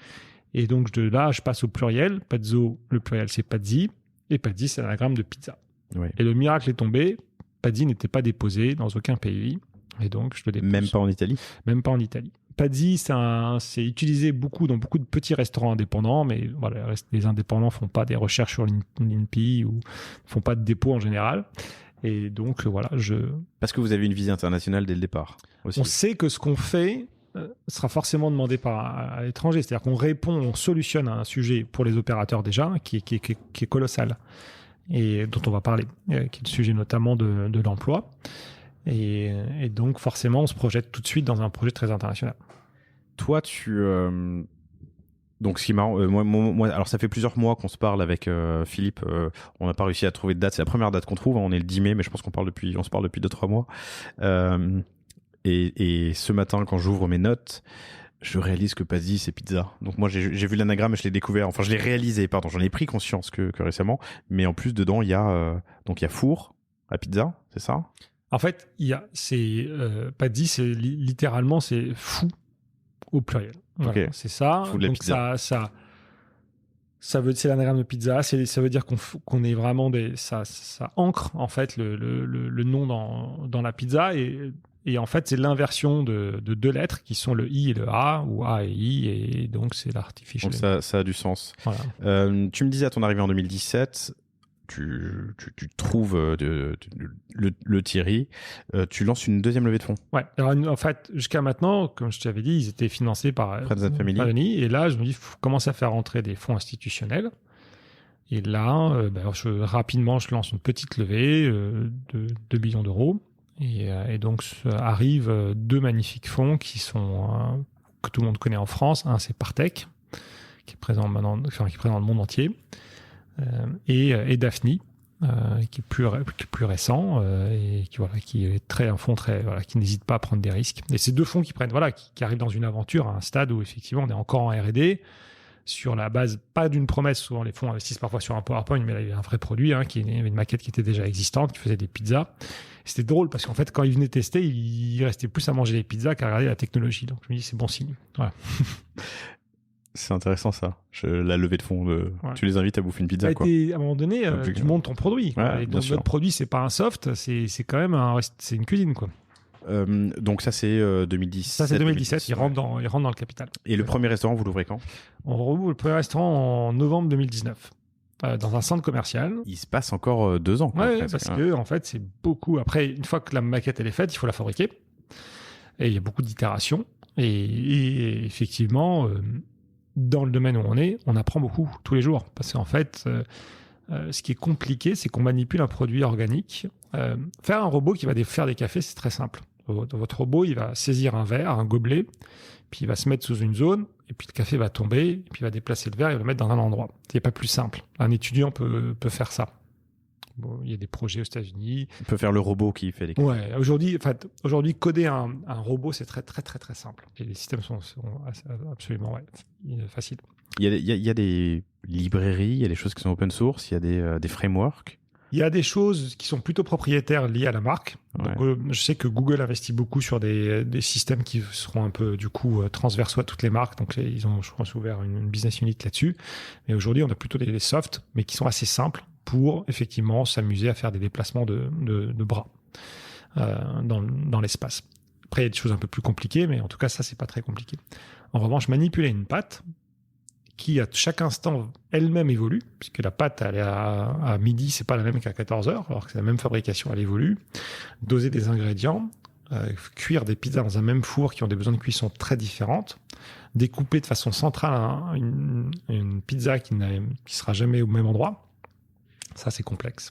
Speaker 1: Et donc, de là, je passe au pluriel. Pazzo, le pluriel, c'est Pazzi. Et Pazzi, c'est l'anagramme de pizza.
Speaker 2: Ouais.
Speaker 1: Et le miracle est tombé. Pazzi n'était pas déposé dans aucun pays. Et donc, je le dépose.
Speaker 2: Même pas en Italie?
Speaker 1: Même pas en Italie. Pazzi, c'est utilisé dans beaucoup de petits restaurants indépendants, mais voilà, les indépendants font pas des recherches sur l'INPI ou font pas de dépôt en général. Et donc, voilà,
Speaker 2: Parce que vous avez une visée internationale dès le départ aussi.
Speaker 1: On sait que ce qu'on fait sera forcément demandé à l'étranger. C'est-à-dire qu'on on solutionne un sujet pour les opérateurs déjà, qui est colossal et dont on va parler, qui est le sujet notamment de l'emploi. Et donc, forcément, on se projette tout de suite dans un projet très international.
Speaker 2: Toi, donc, ce qui est marrant, moi, alors ça fait plusieurs mois qu'on se parle avec Philippe. On n'a pas réussi à trouver de date. C'est la première date qu'on trouve. On est le 10 mai, mais je pense qu'on se parle depuis 2-3 mois. Et ce matin, quand j'ouvre mes notes, je réalise que Pazzi, c'est pizza. Donc moi, j'ai vu l'anagramme et je l'ai découvert. Enfin, je l'ai réalisé, pardon. J'en ai pris conscience que récemment. Mais en plus, dedans, il y a four à pizza, c'est ça?
Speaker 1: En fait, Pazzi, c'est littéralement, c'est fou au pluriel. Voilà,
Speaker 2: okay.
Speaker 1: C'est ça.
Speaker 2: Fou de la
Speaker 1: donc
Speaker 2: pizza.
Speaker 1: C'est l'anagramme de pizza. Ça veut dire qu'on est vraiment ça ancre en fait le nom dans la pizza et en fait c'est l'inversion de deux lettres qui sont le I et le A ou A et I et donc c'est l'artificial.
Speaker 2: Donc ça a du sens.
Speaker 1: Voilà.
Speaker 2: Tu me disais à ton arrivée en 2017, tu trouves le Thierry, tu lances une deuxième levée de fonds.
Speaker 1: Ouais. Alors, en fait, jusqu'à maintenant, comme je t'avais dit, ils étaient financés par
Speaker 2: Friends and Family.
Speaker 1: Et là, je me dis, il faut commencer à faire rentrer des fonds institutionnels. Et là, rapidement, je lance une petite levée de 2 millions d'euros. Et donc, arrivent 2 magnifiques fonds qui sont que tout le monde connaît en France. Un, c'est Partech, qui est présent maintenant, qui est présent dans le monde entier. Et Daphne, qui est plus récent et qui est un fonds qui n'hésite pas à prendre des risques. Et ces 2 fonds qui arrivent dans une aventure à un stade où effectivement on est encore en R&D sur la base pas d'une promesse. Souvent les fonds investissent parfois sur un PowerPoint, mais là il y avait un vrai produit, il y avait une maquette qui était déjà existante, qui faisait des pizzas. Et c'était drôle parce qu'en fait quand ils venaient tester, il restait plus à manger les pizzas qu'à regarder la technologie. Donc je me dis c'est bon signe. Voilà.
Speaker 2: C'est intéressant ça, la levée de fonds. Tu les invites à bouffer une pizza. Quoi.
Speaker 1: À un moment donné, tu montes ton produit.
Speaker 2: Ouais,
Speaker 1: et donc notre produit, c'est pas un soft, c'est quand même c'est une cuisine. Quoi.
Speaker 2: Donc ça c'est 2017.
Speaker 1: Ça c'est 2017, il rentre dans le capital.
Speaker 2: Et le premier restaurant, vous l'ouvrez quand ?
Speaker 1: On rouvre le premier restaurant en novembre 2019. Dans un centre commercial.
Speaker 2: Il se passe encore 2 ans.
Speaker 1: Oui, parce que en fait, c'est beaucoup. Après, une fois que la maquette elle est faite, il faut la fabriquer. Et il y a beaucoup d'itérations. Et effectivement, dans le domaine où on apprend beaucoup tous les jours. Parce qu'en fait, ce qui est compliqué, c'est qu'on manipule un produit organique. Faire un robot qui va faire des cafés, c'est très simple. Votre robot, il va saisir un verre, un gobelet, puis il va se mettre sous une zone, et puis le café va tomber, et puis il va déplacer le verre et va le mettre dans un endroit. Il n'y a pas plus simple. Un étudiant peut faire ça. Bon, il y a des projets aux États-Unis.
Speaker 2: On peut faire le robot qui fait les cafés.
Speaker 1: Ouais, aujourd'hui, coder un robot, c'est très, très, très, très simple. Et les systèmes sont absolument faciles.
Speaker 2: Il y a des librairies, il y a des choses qui sont open source, il y a des frameworks.
Speaker 1: Il y a des choses qui sont plutôt propriétaires liées à la marque.
Speaker 2: Ouais.
Speaker 1: Donc, je sais que Google investit beaucoup sur des systèmes qui seront un peu, du coup, transversaux à toutes les marques. Donc, ils ont, je pense, ouvert une business unit là-dessus. Mais aujourd'hui, on a plutôt des softs, mais qui sont assez simples pour, effectivement, s'amuser à faire des déplacements de bras dans l'espace. Après, il y a des choses un peu plus compliquées, mais en tout cas, ça, c'est pas très compliqué. En revanche, manipuler une pâte qui à chaque instant elle-même évolue, puisque la pâte elle est à midi, c'est pas la même qu'à 14h, alors que c'est la même fabrication, elle évolue. Doser des ingrédients, cuire des pizzas dans un même four qui ont des besoins de cuisson très différentes, découper de façon centrale une pizza qui sera jamais au même endroit, ça c'est complexe.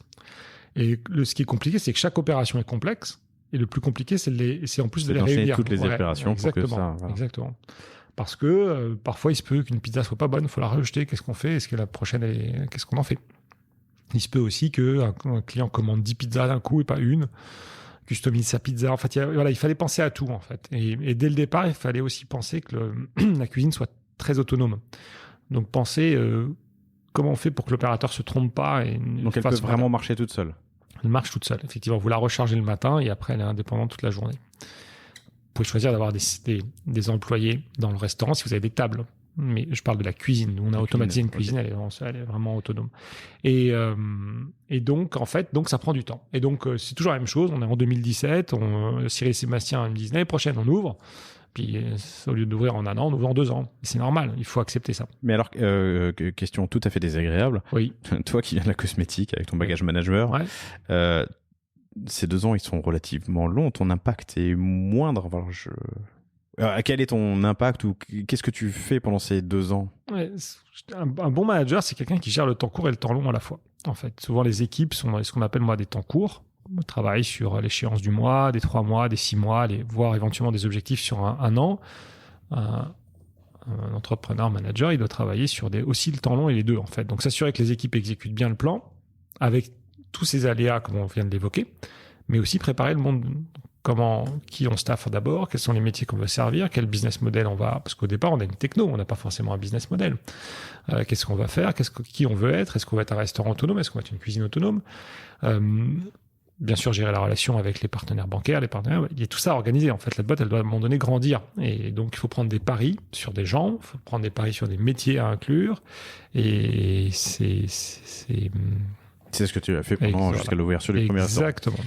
Speaker 1: Et ce qui est compliqué, c'est que chaque opération est complexe, et le plus compliqué, c'est en plus de les réunir.
Speaker 2: Toutes les opérations pour que ça...
Speaker 1: Voilà. Exactement. Parce que parfois, il se peut qu'une pizza soit pas bonne, il faut la rejeter. Qu'est-ce qu'on fait ? Est-ce que la prochaine qu'est-ce qu'on en fait ? Il se peut aussi qu'un client commande 10 pizzas d'un coup et pas une, customise sa pizza. En fait, il fallait penser à tout, en fait. Et dès le départ, il fallait aussi penser que la cuisine soit très autonome. Donc, penser comment on fait pour que l'opérateur se trompe pas.
Speaker 2: Donc, elle peut vraiment marcher toute seule.
Speaker 1: Elle marche toute seule, effectivement. Vous la rechargez le matin et après, elle est indépendante toute la journée. Vous pouvez choisir d'avoir des employés dans le restaurant si vous avez des tables. Mais je parle de la cuisine. Nous, on a automatisé une cuisine, elle est vraiment autonome. Et donc, en fait, ça prend du temps. Et donc, c'est toujours la même chose. On est en 2017. Cyril et Sébastien me disent l'année prochaine, on ouvre. Puis, au lieu d'ouvrir en 1 an, on ouvre en 2 ans. C'est normal. Il faut accepter ça.
Speaker 2: Mais alors, question tout à fait désagréable.
Speaker 1: Oui.
Speaker 2: Toi qui viens de la cosmétique avec ton bagage manager,
Speaker 1: ouais.
Speaker 2: Ces 2 ans, ils sont relativement longs. Ton impact est moindre. Quel est ton impact ou qu'est-ce que tu fais pendant ces 2 ans ?
Speaker 1: Un bon manager, c'est quelqu'un qui gère le temps court et le temps long à la fois. En fait, souvent les équipes sont ce qu'on appelle des temps courts. On travaille sur l'échéance du mois, des 3 mois, des 6 mois, voire éventuellement des objectifs sur un an. Un entrepreneur, manager, il doit travailler sur aussi le temps long et les deux en fait. Donc s'assurer que les équipes exécutent bien le plan avec tous ces aléas comme on vient de l'évoquer, mais aussi préparer le monde. Qui on staff d'abord, quels sont les métiers qu'on veut servir, quel business model on va, parce qu'au départ on a une techno, on n'a pas forcément un business model. Qu'est-ce qu'on va faire, qui on veut être, est-ce qu'on va être un restaurant autonome, est-ce qu'on va être une cuisine autonome, bien sûr gérer la relation avec les partenaires bancaires, il y a tout ça à organiser. En fait, la boîte, elle doit à un moment donné grandir. Et donc, il faut prendre des paris sur des gens, il faut prendre des paris sur des métiers à inclure. Et c'est
Speaker 2: ce que tu as fait jusqu'à l'ouverture du premier restaurant.
Speaker 1: Exactement.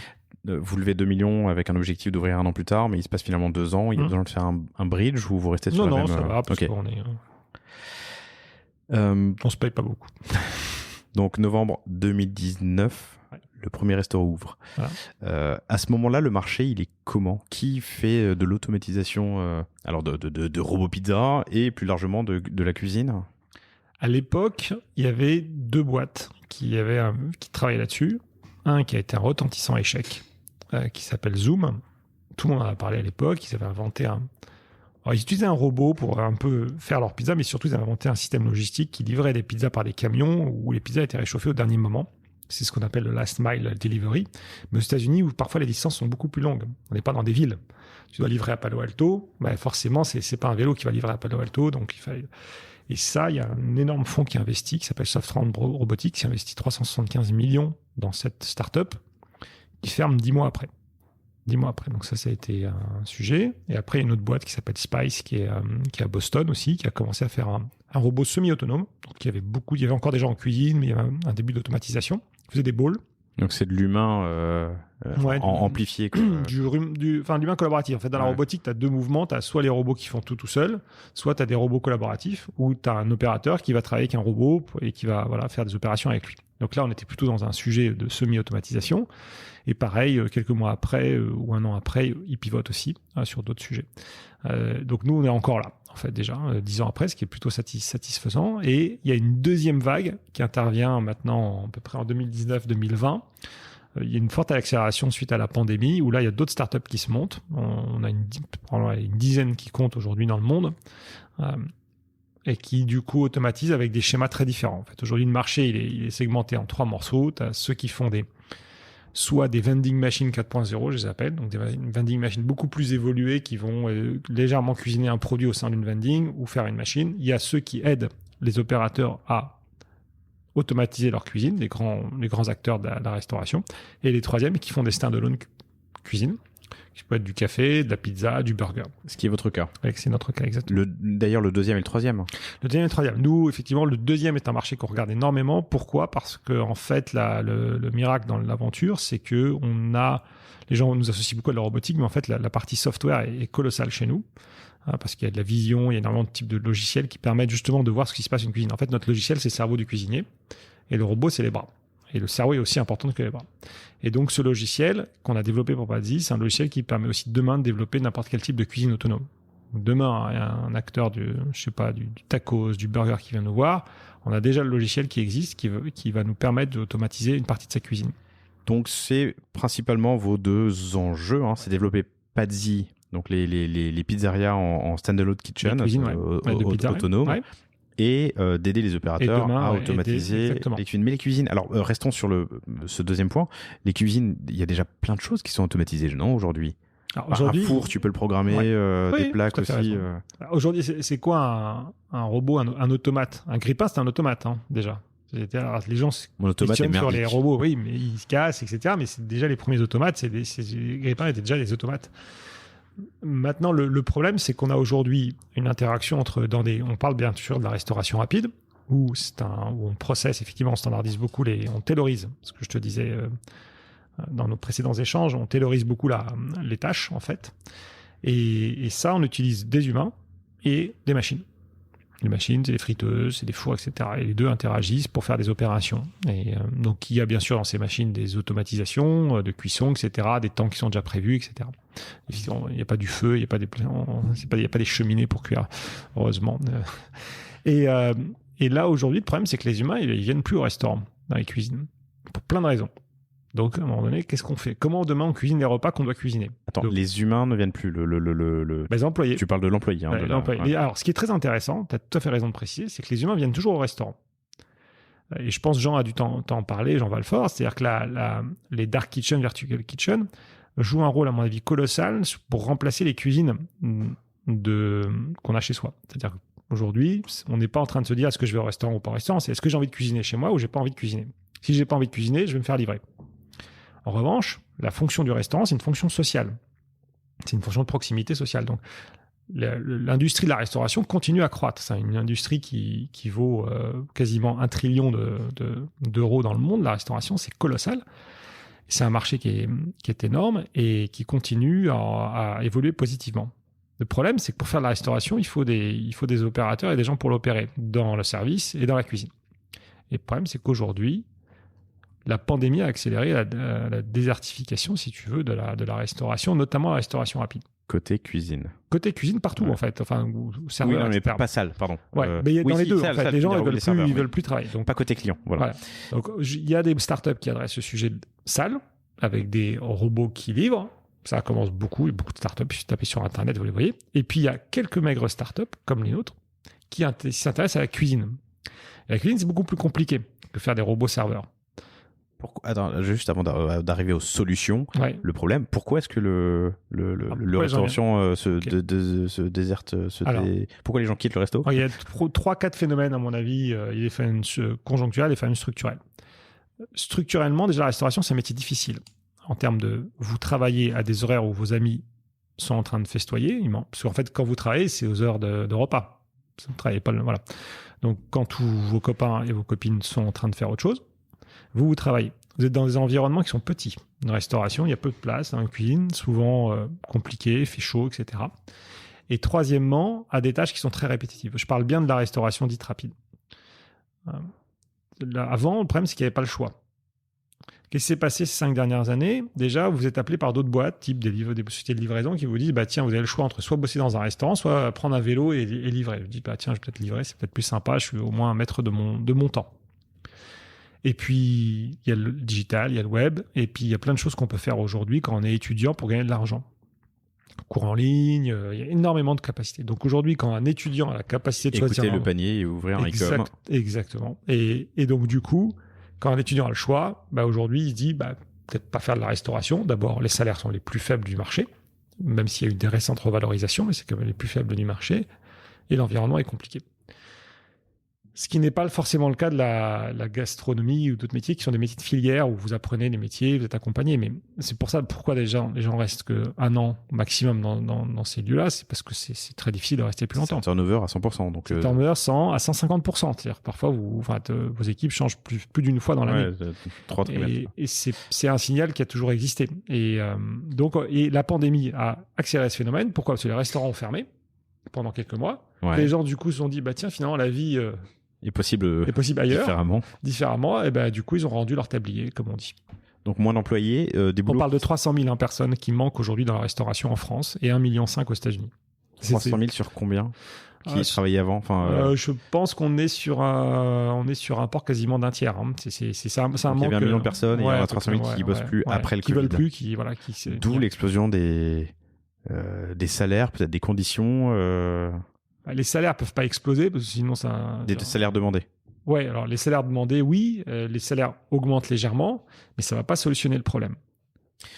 Speaker 2: Vous levez 2 millions avec un objectif d'ouvrir 1 an plus tard, mais il se passe finalement 2 ans. Il y a besoin de faire un bridge ou vous restez sur la même...
Speaker 1: Non, ça va, parce qu'on est... on se paye pas beaucoup.
Speaker 2: Donc, novembre 2019, le premier restaurant ouvre. Voilà. À ce moment-là, le marché, il est comment? Qui fait de l'automatisation, alors de robots pizza et plus largement de la cuisine?
Speaker 1: À l'époque, il y avait 2 boîtes qui travaillaient là-dessus. Un qui a été un retentissant échec, qui s'appelle Zoom. Tout le monde en a parlé à l'époque. Ils avaient inventé Alors, ils utilisaient un robot pour un peu faire leur pizza, mais surtout, ils avaient inventé un système logistique qui livrait des pizzas par des camions où les pizzas étaient réchauffées au dernier moment. C'est ce qu'on appelle le last mile delivery. Mais aux États-Unis, où parfois les distances sont beaucoup plus longues. On n'est pas dans des villes. Tu dois livrer à Palo Alto. Forcément, c'est pas un vélo qui va livrer à Palo Alto. Donc, il fallait... Et ça, il y a un énorme fonds qui investit, qui s'appelle Softrand Robotics, qui investit 375 millions dans cette start-up, qui ferme 10 mois après. 10 mois après. Donc ça a été un sujet. Et après, il y a une autre boîte qui s'appelle Spice, qui est à Boston aussi, qui a commencé à faire un robot semi-autonome. Donc il y avait encore des gens en cuisine, mais il y avait un début d'automatisation. Ils faisaient des bowls.
Speaker 2: Donc c'est de l'humain amplifié.
Speaker 1: L'humain collaboratif. En fait, dans la robotique, tu as 2 mouvements. Tu as soit les robots qui font tout seuls, soit tu as des robots collaboratifs où tu as un opérateur qui va travailler avec un robot et qui va faire des opérations avec lui. Donc là, on était plutôt dans un sujet de semi-automatisation. Et pareil, quelques mois après ou 1 an après, ils pivotent aussi sur d'autres sujets. Donc nous, on est encore là, en fait, déjà, 10 ans après, ce qui est plutôt satisfaisant. Et il y a une deuxième vague qui intervient maintenant à peu près en 2019-2020. Il y a une forte accélération suite à la pandémie, où là, il y a d'autres startups qui se montent. On a une dizaine qui comptent aujourd'hui dans le monde. Et qui, du coup, automatisent avec des schémas très différents. En fait, aujourd'hui, le marché, il est segmenté en 3 morceaux. Tu as ceux qui font soit des vending machines 4.0, je les appelle, donc des vending machines beaucoup plus évoluées qui vont légèrement cuisiner un produit au sein d'une vending ou faire une machine. Il y a ceux qui aident les opérateurs à automatiser leur cuisine, les grands acteurs de la restauration, et les troisièmes qui font des stand-alone cuisine, qui peut être du café, de la pizza, du burger.
Speaker 2: Ce qui est votre cas.
Speaker 1: Oui, c'est notre cas, exactement.
Speaker 2: D'ailleurs, le deuxième et le troisième.
Speaker 1: Le deuxième et le troisième. Nous, effectivement, le deuxième est un marché qu'on regarde énormément. Pourquoi ? Parce que, en fait, le miracle dans l'aventure, c'est que les gens nous associent beaucoup à la robotique, mais en fait, la partie software est colossale chez nous. Parce qu'il y a de la vision, il y a énormément de types de logiciels qui permettent justement de voir ce qui se passe dans une cuisine. En fait, notre logiciel, c'est le cerveau du cuisinier, et le robot, c'est les bras. Et le cerveau est aussi important que les bras. Et donc, ce logiciel qu'on a développé pour Pazzi, c'est un logiciel qui permet aussi demain de développer n'importe quel type de cuisine autonome. Demain, il y a un acteur du tacos, du burger qui vient nous voir. On a déjà le logiciel qui existe, qui va nous permettre d'automatiser une partie de sa cuisine.
Speaker 2: Donc, c'est principalement vos 2 enjeux. C'est développer Pazzi, donc les pizzerias en standalone kitchen, autonome. Ouais. Et d'aider les opérateurs à automatiser les cuisines. Mais les cuisines, alors restons sur ce deuxième point. Les cuisines, il y a déjà plein de choses qui sont automatisées, non, aujourd'hui? Un four, tu peux le programmer, des plaques aussi.
Speaker 1: Aujourd'hui, c'est quoi un robot, un automate? Un grille-pain, c'est un automate, déjà. Alors, les gens se questionnent sur les robots, oui, mais ils se cassent, etc. Mais c'est déjà les premiers automates, les grille-pains étaient déjà des automates. Maintenant, le problème, c'est qu'on a aujourd'hui une interaction on parle bien sûr de la restauration rapide, où on processe, effectivement, on standardise beaucoup on taylorise, ce que je te disais dans nos précédents échanges, on taylorise beaucoup les tâches, en fait. Et ça, on utilise des humains et des machines. Les machines, c'est des friteuses, c'est des fours, etc. Et les deux interagissent pour faire des opérations. Et donc, il y a bien sûr dans ces machines des automatisations de cuisson, etc., des temps qui sont déjà prévus, etc. Il n'y a pas du feu, il n'y a pas des cheminées pour cuire, heureusement. Et là, aujourd'hui, le problème, c'est que les humains, ils viennent plus au restaurant, dans les cuisines, pour plein de raisons. Donc, à un moment donné, qu'est-ce qu'on fait? Comment demain on cuisine les repas qu'on doit cuisiner?
Speaker 2: Attends, les humains ne viennent plus.
Speaker 1: Les employés.
Speaker 2: Tu parles de l'employé.
Speaker 1: Ouais. Alors, ce qui est très intéressant, tu as tout à fait raison de préciser, c'est que les humains viennent toujours au restaurant. Et je pense Jean a dû t'en parler, Jean Valfort, c'est-à-dire que les dark kitchen, virtual kitchen jouent un rôle, à mon avis, colossal pour remplacer les cuisines qu'on a chez soi. C'est-à-dire qu'aujourd'hui, on n'est pas en train de se dire est-ce que je vais au restaurant ou pas au restaurant, c'est est-ce que j'ai envie de cuisiner chez moi ou j'ai pas envie de cuisiner. Si j'ai pas envie de cuisiner, je vais me faire livrer. En revanche, la fonction du restaurant, c'est une fonction sociale. C'est une fonction de proximité sociale. Donc, l'industrie de la restauration continue à croître. C'est une industrie qui vaut quasiment 1 trillion d'euros dans le monde. La restauration, c'est colossal. C'est un marché qui est énorme et qui continue à évoluer positivement. Le problème, c'est que pour faire de la restauration, il faut des opérateurs et des gens pour l'opérer dans le service et dans la cuisine. Et le problème, c'est qu'aujourd'hui, la pandémie a accéléré la désertification, si tu veux, de la restauration, notamment la restauration rapide.
Speaker 2: Côté cuisine.
Speaker 1: Côté cuisine partout, en fait. Enfin, serveur,
Speaker 2: mais pas salle, pardon.
Speaker 1: Ouais, mais dans les deux, en fait. Les gens, ils veulent plus travailler. Donc,
Speaker 2: pas côté client, voilà.
Speaker 1: Donc, il y a des startups qui adressent ce sujet de salle, avec des robots qui livrent. Ça commence beaucoup. Il y a beaucoup de startups. Si vous tapez sur Internet, vous les voyez. Et puis, il y a quelques maigres startups, comme les nôtres, qui s'intéressent à la cuisine. Et la cuisine, c'est beaucoup plus compliqué que faire des robots serveurs.
Speaker 2: Attends, juste avant d'arriver aux solutions, le problème, pourquoi est-ce que le restauration se déserte Pourquoi les gens quittent le resto?
Speaker 1: Il y a 3-4 phénomènes, à mon avis. Il y a des phénomènes conjoncturels et des phénomènes structurels. Structurellement, déjà, la restauration, c'est un métier difficile. En termes de vous travaillez à des horaires où vos amis sont en train de festoyer. Parce qu'en fait, quand vous travaillez, c'est aux heures de repas. Vous ne travaillez pas. Voilà. Donc, quand tous vos copains et vos copines sont en train de faire autre chose, vous travaillez. Vous êtes dans des environnements qui sont petits. Dans la restauration, il y a peu de place dans la cuisine, souvent compliqué, il fait chaud, etc. Et troisièmement, à des tâches qui sont très répétitives. Je parle bien de la restauration dite rapide. Avant, le problème, c'est qu'il n'y avait pas le choix. Qu'est-ce qui s'est passé ces 5 dernières années? Déjà, vous êtes appelé par d'autres boîtes, type des sociétés de livraison, qui vous disent tiens, vous avez le choix entre soit bosser dans un restaurant, soit prendre un vélo et livrer. Je dis tiens, je vais peut-être livrer, c'est peut-être plus sympa, je suis au moins un maître de mon temps. Et puis, il y a le digital, il y a le web, et puis il y a plein de choses qu'on peut faire aujourd'hui quand on est étudiant pour gagner de l'argent. Cours en ligne, il y a énormément de capacités. Donc aujourd'hui, quand un étudiant a la capacité de choisir...
Speaker 2: Écouter le panier et ouvrir un e-com.
Speaker 1: Exactement. Et donc du coup, quand un étudiant a le choix, aujourd'hui, il se dit peut-être pas faire de la restauration. D'abord, les salaires sont les plus faibles du marché, même s'il y a eu des récentes revalorisations, mais c'est quand même les plus faibles du marché, et l'environnement est compliqué. Ce qui n'est pas forcément le cas de la gastronomie ou d'autres métiers qui sont des métiers de filière où vous apprenez les métiers, vous êtes accompagné. Mais c'est pour ça pourquoi les gens restent qu'un an maximum dans ces lieux-là, c'est parce que c'est très difficile de rester plus longtemps.
Speaker 2: C'est un turnover à 100%. Donc
Speaker 1: turnover à 150%. C'est-à-dire que parfois vos équipes changent plus d'une fois dans l'année.
Speaker 2: 3 trimestres.
Speaker 1: Et c'est un signal qui a toujours existé. Et la pandémie a accéléré ce phénomène. Pourquoi? Parce que les restaurants ont fermé pendant quelques mois. Ouais. Les gens du coup se sont dit tiens, finalement la vie
Speaker 2: est possible
Speaker 1: ailleurs, différemment, et du coup, ils ont rendu leur tablier, comme on dit.
Speaker 2: Donc, moins d'employés, des boulots...
Speaker 1: On parle de 300 000 personnes qui manquent aujourd'hui dans la restauration en France et 1,5 million aux États-Unis.
Speaker 2: 300 000 sur combien qui travaillaient avant?
Speaker 1: Je pense qu'on est sur un port quasiment d'un tiers. Hein. C'est un manque. Il
Speaker 2: y avait 1 million de personnes et il y en a 300 000 qui ne bossent plus après le Covid.
Speaker 1: Qui veulent plus,
Speaker 2: D'où l'explosion des salaires, peut-être des conditions...
Speaker 1: Les salaires peuvent pas exploser parce que sinon ça...
Speaker 2: Des salaires demandés.
Speaker 1: Ouais, alors les salaires demandés, oui, les salaires augmentent légèrement, mais ça va pas solutionner le problème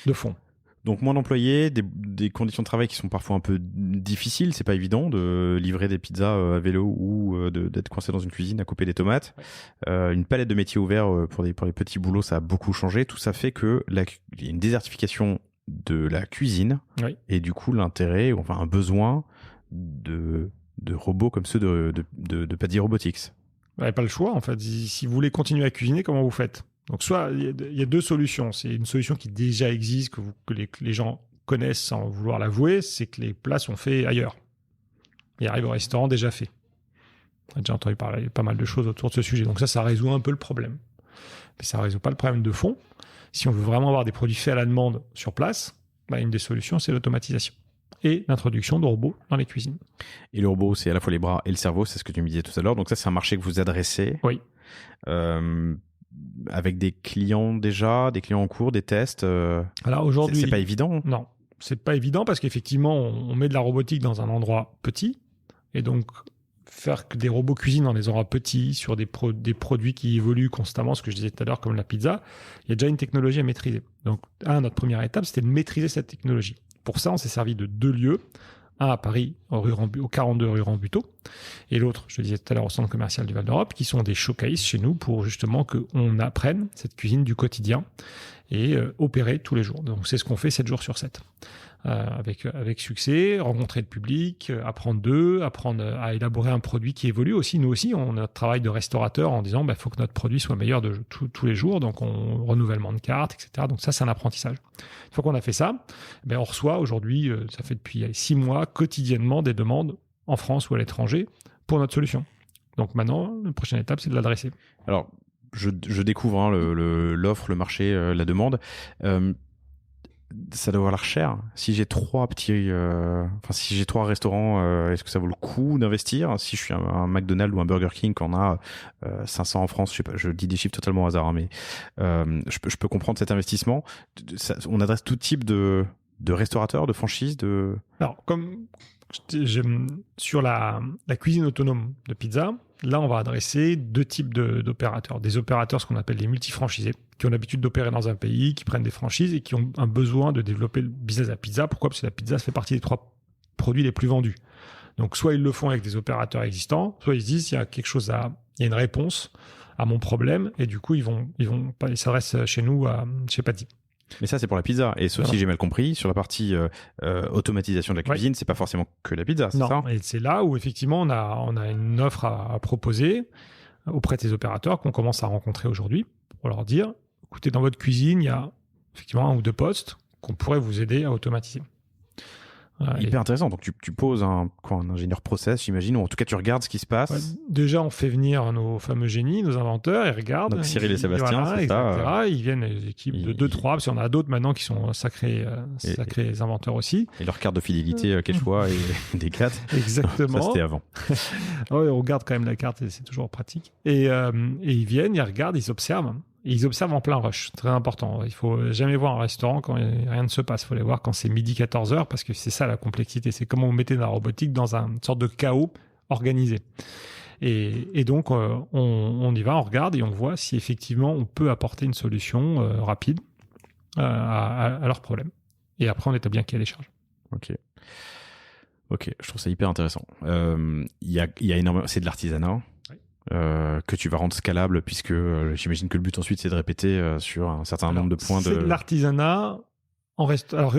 Speaker 1: de fond.
Speaker 2: Donc moins d'employés, des conditions de travail qui sont parfois un peu difficiles, c'est pas évident de livrer des pizzas à vélo ou d'être coincé dans une cuisine à couper des tomates. Une palette de métiers ouverts pour les petits boulots, ça a beaucoup changé. Tout ça fait que il y a une désertification de la cuisine et du coup l'intérêt, enfin un besoin de robots comme ceux de Paddy Robotics.
Speaker 1: Vous n'avez pas le choix, en fait. Si vous voulez continuer à cuisiner, comment vous faites? Donc, soit il y a 2 solutions. C'est une solution qui déjà existe, que les gens connaissent sans vouloir l'avouer, c'est que les plats sont faits ailleurs. Ils arrivent au restaurant déjà fait. On a déjà entendu parler pas mal de choses autour de ce sujet. Donc ça résout un peu le problème. Mais ça ne résout pas le problème de fond. Si on veut vraiment avoir des produits faits à la demande sur place, une des solutions, c'est l'automatisation et l'introduction de robots dans les cuisines.
Speaker 2: Et le robot, c'est à la fois les bras et le cerveau, c'est ce que tu me disais tout à l'heure. Donc ça, c'est un marché que vous adressez.
Speaker 1: Oui.
Speaker 2: Avec des clients déjà, des clients en cours, des tests.
Speaker 1: Alors aujourd'hui,
Speaker 2: c'est pas évident.
Speaker 1: Non, c'est pas évident parce qu'effectivement, on met de la robotique dans un endroit petit et donc faire que des robots cuisinent dans des endroits petits sur des produits qui évoluent constamment, ce que je disais tout à l'heure comme la pizza, il y a déjà une technologie à maîtriser. Donc notre première étape, c'était de maîtriser cette technologie. Pour ça, on s'est servi de 2 lieux. Un à Paris, au 42 rue Rambuteau, et l'autre, je le disais tout à l'heure, au centre commercial du Val d'Europe, qui sont des showcases chez nous pour justement qu'on apprenne cette cuisine du quotidien et opérer tous les jours. Donc c'est ce qu'on fait 7 jours sur 7. Avec succès, rencontrer le public, apprendre d'eux, apprendre à élaborer un produit qui évolue aussi. Nous aussi, on a notre travail de restaurateur en disant faut que notre produit soit meilleur de tous les jours, donc renouvellement de cartes, etc. Donc ça, c'est un apprentissage. Une fois qu'on a fait ça, on reçoit aujourd'hui, ça fait depuis 6 mois, quotidiennement des demandes en France ou à l'étranger pour notre solution. Donc maintenant, la prochaine étape, c'est de l'adresser.
Speaker 2: Alors, je découvre l'offre, le marché, la demande. Ça doit avoir l'air cher. Si j'ai 3 restaurants, est-ce que ça vaut le coup d'investir? Si je suis un McDonald's ou un Burger King, qu'on a 500 en France, je sais pas, je dis des chiffres totalement au hasard, mais je peux comprendre cet investissement. On adresse tout type de restaurateurs, de franchises, de.
Speaker 1: Alors, comme sur la cuisine autonome de pizza, là, on va adresser 2 types d'opérateurs. Des opérateurs, ce qu'on appelle les multifranchisés, qui ont l'habitude d'opérer dans un pays, qui prennent des franchises et qui ont un besoin de développer le business à la pizza. Pourquoi ? Parce que la pizza, ça fait partie des 3 produits les plus vendus. Donc, soit ils le font avec des opérateurs existants, soit ils se disent, il y a quelque chose il y a une réponse à mon problème, et du coup, ils s'adressent chez nous, chez Patti.
Speaker 2: Mais ça, c'est pour la pizza. Et sauf si j'ai mal compris, sur la partie automatisation de la cuisine, c'est pas forcément que la pizza, c'est ça ?
Speaker 1: Non, et c'est là où effectivement on a une offre à proposer auprès de ces opérateurs qu'on commence à rencontrer aujourd'hui pour leur dire, écoutez, dans votre cuisine, il y a effectivement 1 ou 2 postes qu'on pourrait vous aider à automatiser.
Speaker 2: Hyper intéressant. Donc tu poses un ingénieur process, j'imagine, ou en tout cas tu regardes ce qui se passe.
Speaker 1: Ouais, déjà, on fait venir nos fameux génies, nos inventeurs, ils regardent.
Speaker 2: Donc Cyril et Sébastien, c'est ça.
Speaker 1: Ils viennent, les équipes de 2-3, parce qu'il y en a d'autres maintenant qui sont sacrés inventeurs aussi.
Speaker 2: Et leur carte de fidélité, Quechua et des 4.
Speaker 1: Exactement.
Speaker 2: Ça, c'était avant.
Speaker 1: Ouais, on regarde quand même la carte et c'est toujours pratique. Et ils viennent, ils regardent, ils observent. Et ils observent en plein rush, très important. Il faut jamais voir un restaurant quand rien ne se passe. Il faut les voir quand c'est midi 14h, parce que c'est ça la complexité. C'est comment vous mettez la robotique dans une sorte de chaos organisé. Et donc, on y va, on regarde et on voit si effectivement on peut apporter une solution rapide à leurs problèmes. Et après, on établit un cahier des charges.
Speaker 2: Ok, je trouve ça hyper intéressant. Il y a énormément, c'est de l'artisanat. Que tu vas rendre scalable, puisque j'imagine que le but ensuite c'est de répéter sur un certain nombre de points.
Speaker 1: C'est de l'artisanat en reste. Alors,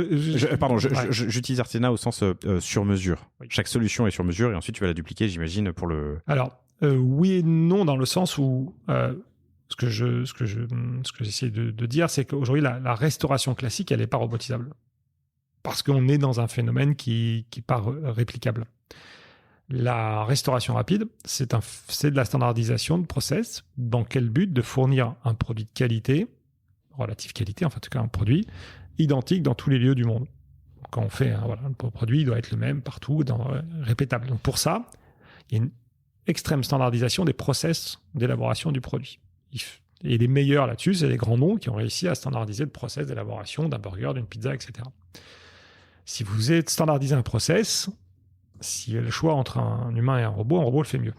Speaker 2: j'utilise artisanat au sens sur mesure. Oui. Chaque solution est sur mesure et ensuite tu vas la dupliquer, j'imagine, pour le.
Speaker 1: Alors oui et non, dans le sens où ce que j'essaie de dire, c'est qu'aujourd'hui la restauration classique, elle n'est pas robotisable parce qu'on est dans un phénomène qui n'est pas réplicable. La restauration rapide, c'est de la standardisation de process. Dans quel but ? De fournir un produit de qualité, relative qualité, enfin en tout cas un produit identique dans tous les lieux du monde. Quand on fait le produit, il doit être le même partout, répétable. Donc pour ça, il y a une extrême standardisation des process d'élaboration du produit. Et les meilleurs là-dessus, c'est les grands noms qui ont réussi à standardiser le process d'élaboration d'un burger, d'une pizza, etc. Si vous êtes standardisé un process, s'il y a le choix entre un humain et un robot le fait mieux.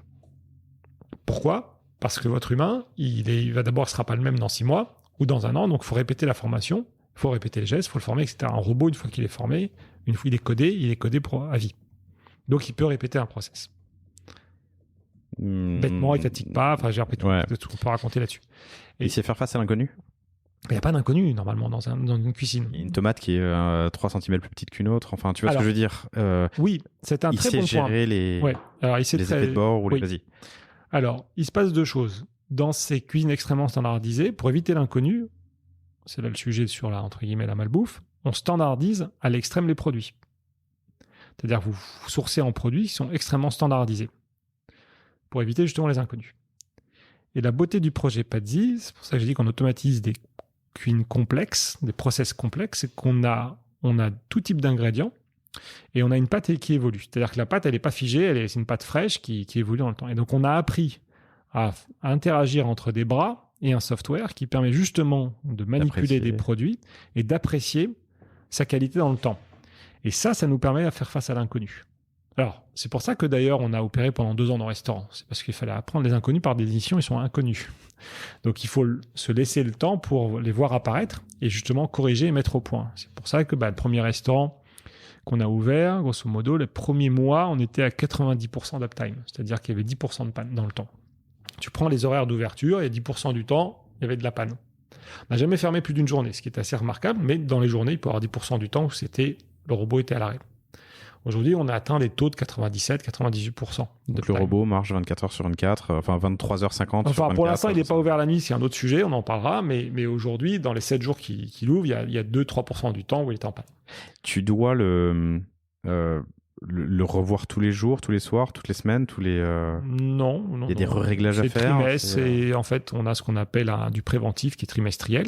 Speaker 1: Pourquoi ? Parce que votre humain, il va d'abord, ne sera pas le même dans 6 mois ou dans 1 an, donc il faut répéter la formation, il faut répéter les gestes, il faut le former, etc. Un robot, une fois qu'il est formé, une fois qu'il est codé à vie. Donc il peut répéter un process. Bêtement, il ne fatigue pas, enfin j'ai appris tout, on peut raconter là-dessus.
Speaker 2: Et il sait faire face à l'inconnu ?
Speaker 1: Il n'y a pas d'inconnu, normalement, dans une cuisine.
Speaker 2: Il y a une tomate qui est 3 cm plus petite qu'une autre. Enfin, tu vois ce que je veux dire.
Speaker 1: Oui, c'est un très bon point.
Speaker 2: Il sait gérer les effets de bord ou les... Vas-y.
Speaker 1: Alors, il se passe 2 choses. Dans ces cuisines extrêmement standardisées, pour éviter l'inconnu, c'est là le sujet sur entre guillemets, la malbouffe, on standardise à l'extrême les produits. C'est-à-dire que vous sourcez en produits qui sont extrêmement standardisés pour éviter justement les inconnus. Et la beauté du projet Pazzi, c'est pour ça que j'ai dit qu'on automatise des cuisines complexes, des process complexes, c'est qu'on a tout type d'ingrédients et on a une pâte qui évolue. C'est-à-dire que la pâte, elle n'est pas figée, c'est une pâte fraîche qui évolue dans le temps. Et donc, on a appris à interagir entre des bras et un software qui permet justement de manipuler des produits et d'apprécier sa qualité dans le temps. Et ça nous permet de faire face à l'inconnu. Alors, c'est pour ça que d'ailleurs, on a opéré pendant 2 ans dans le restaurant. C'est parce qu'il fallait apprendre les inconnus par définition, ils sont inconnus. Donc, il faut se laisser le temps pour les voir apparaître et justement corriger et mettre au point. C'est pour ça que le premier restaurant qu'on a ouvert, grosso modo, les premiers mois, on était à 90% d'uptime. C'est-à-dire qu'il y avait 10% de panne dans le temps. Tu prends les horaires d'ouverture, et 10% du temps, il y avait de la panne. On n'a jamais fermé plus d'une journée, ce qui est assez remarquable, mais dans les journées, il peut y avoir 10% du temps où le robot était à l'arrêt. Aujourd'hui, on a atteint des taux de 97-98%.
Speaker 2: Donc le robot marche 24 heures sur 24, enfin 23h50 sur 24.
Speaker 1: Pour l'instant, il n'est pas ouvert la nuit, c'est un autre sujet, on en parlera, mais aujourd'hui, dans les 7 jours qu'il ouvre, il y a 2-3% du temps où il est en panne.
Speaker 2: Tu dois le revoir tous les jours, tous les soirs, toutes les semaines,
Speaker 1: Non.
Speaker 2: Il y a des réglages à faire.
Speaker 1: Et en fait, on a ce qu'on appelle du préventif qui est trimestriel.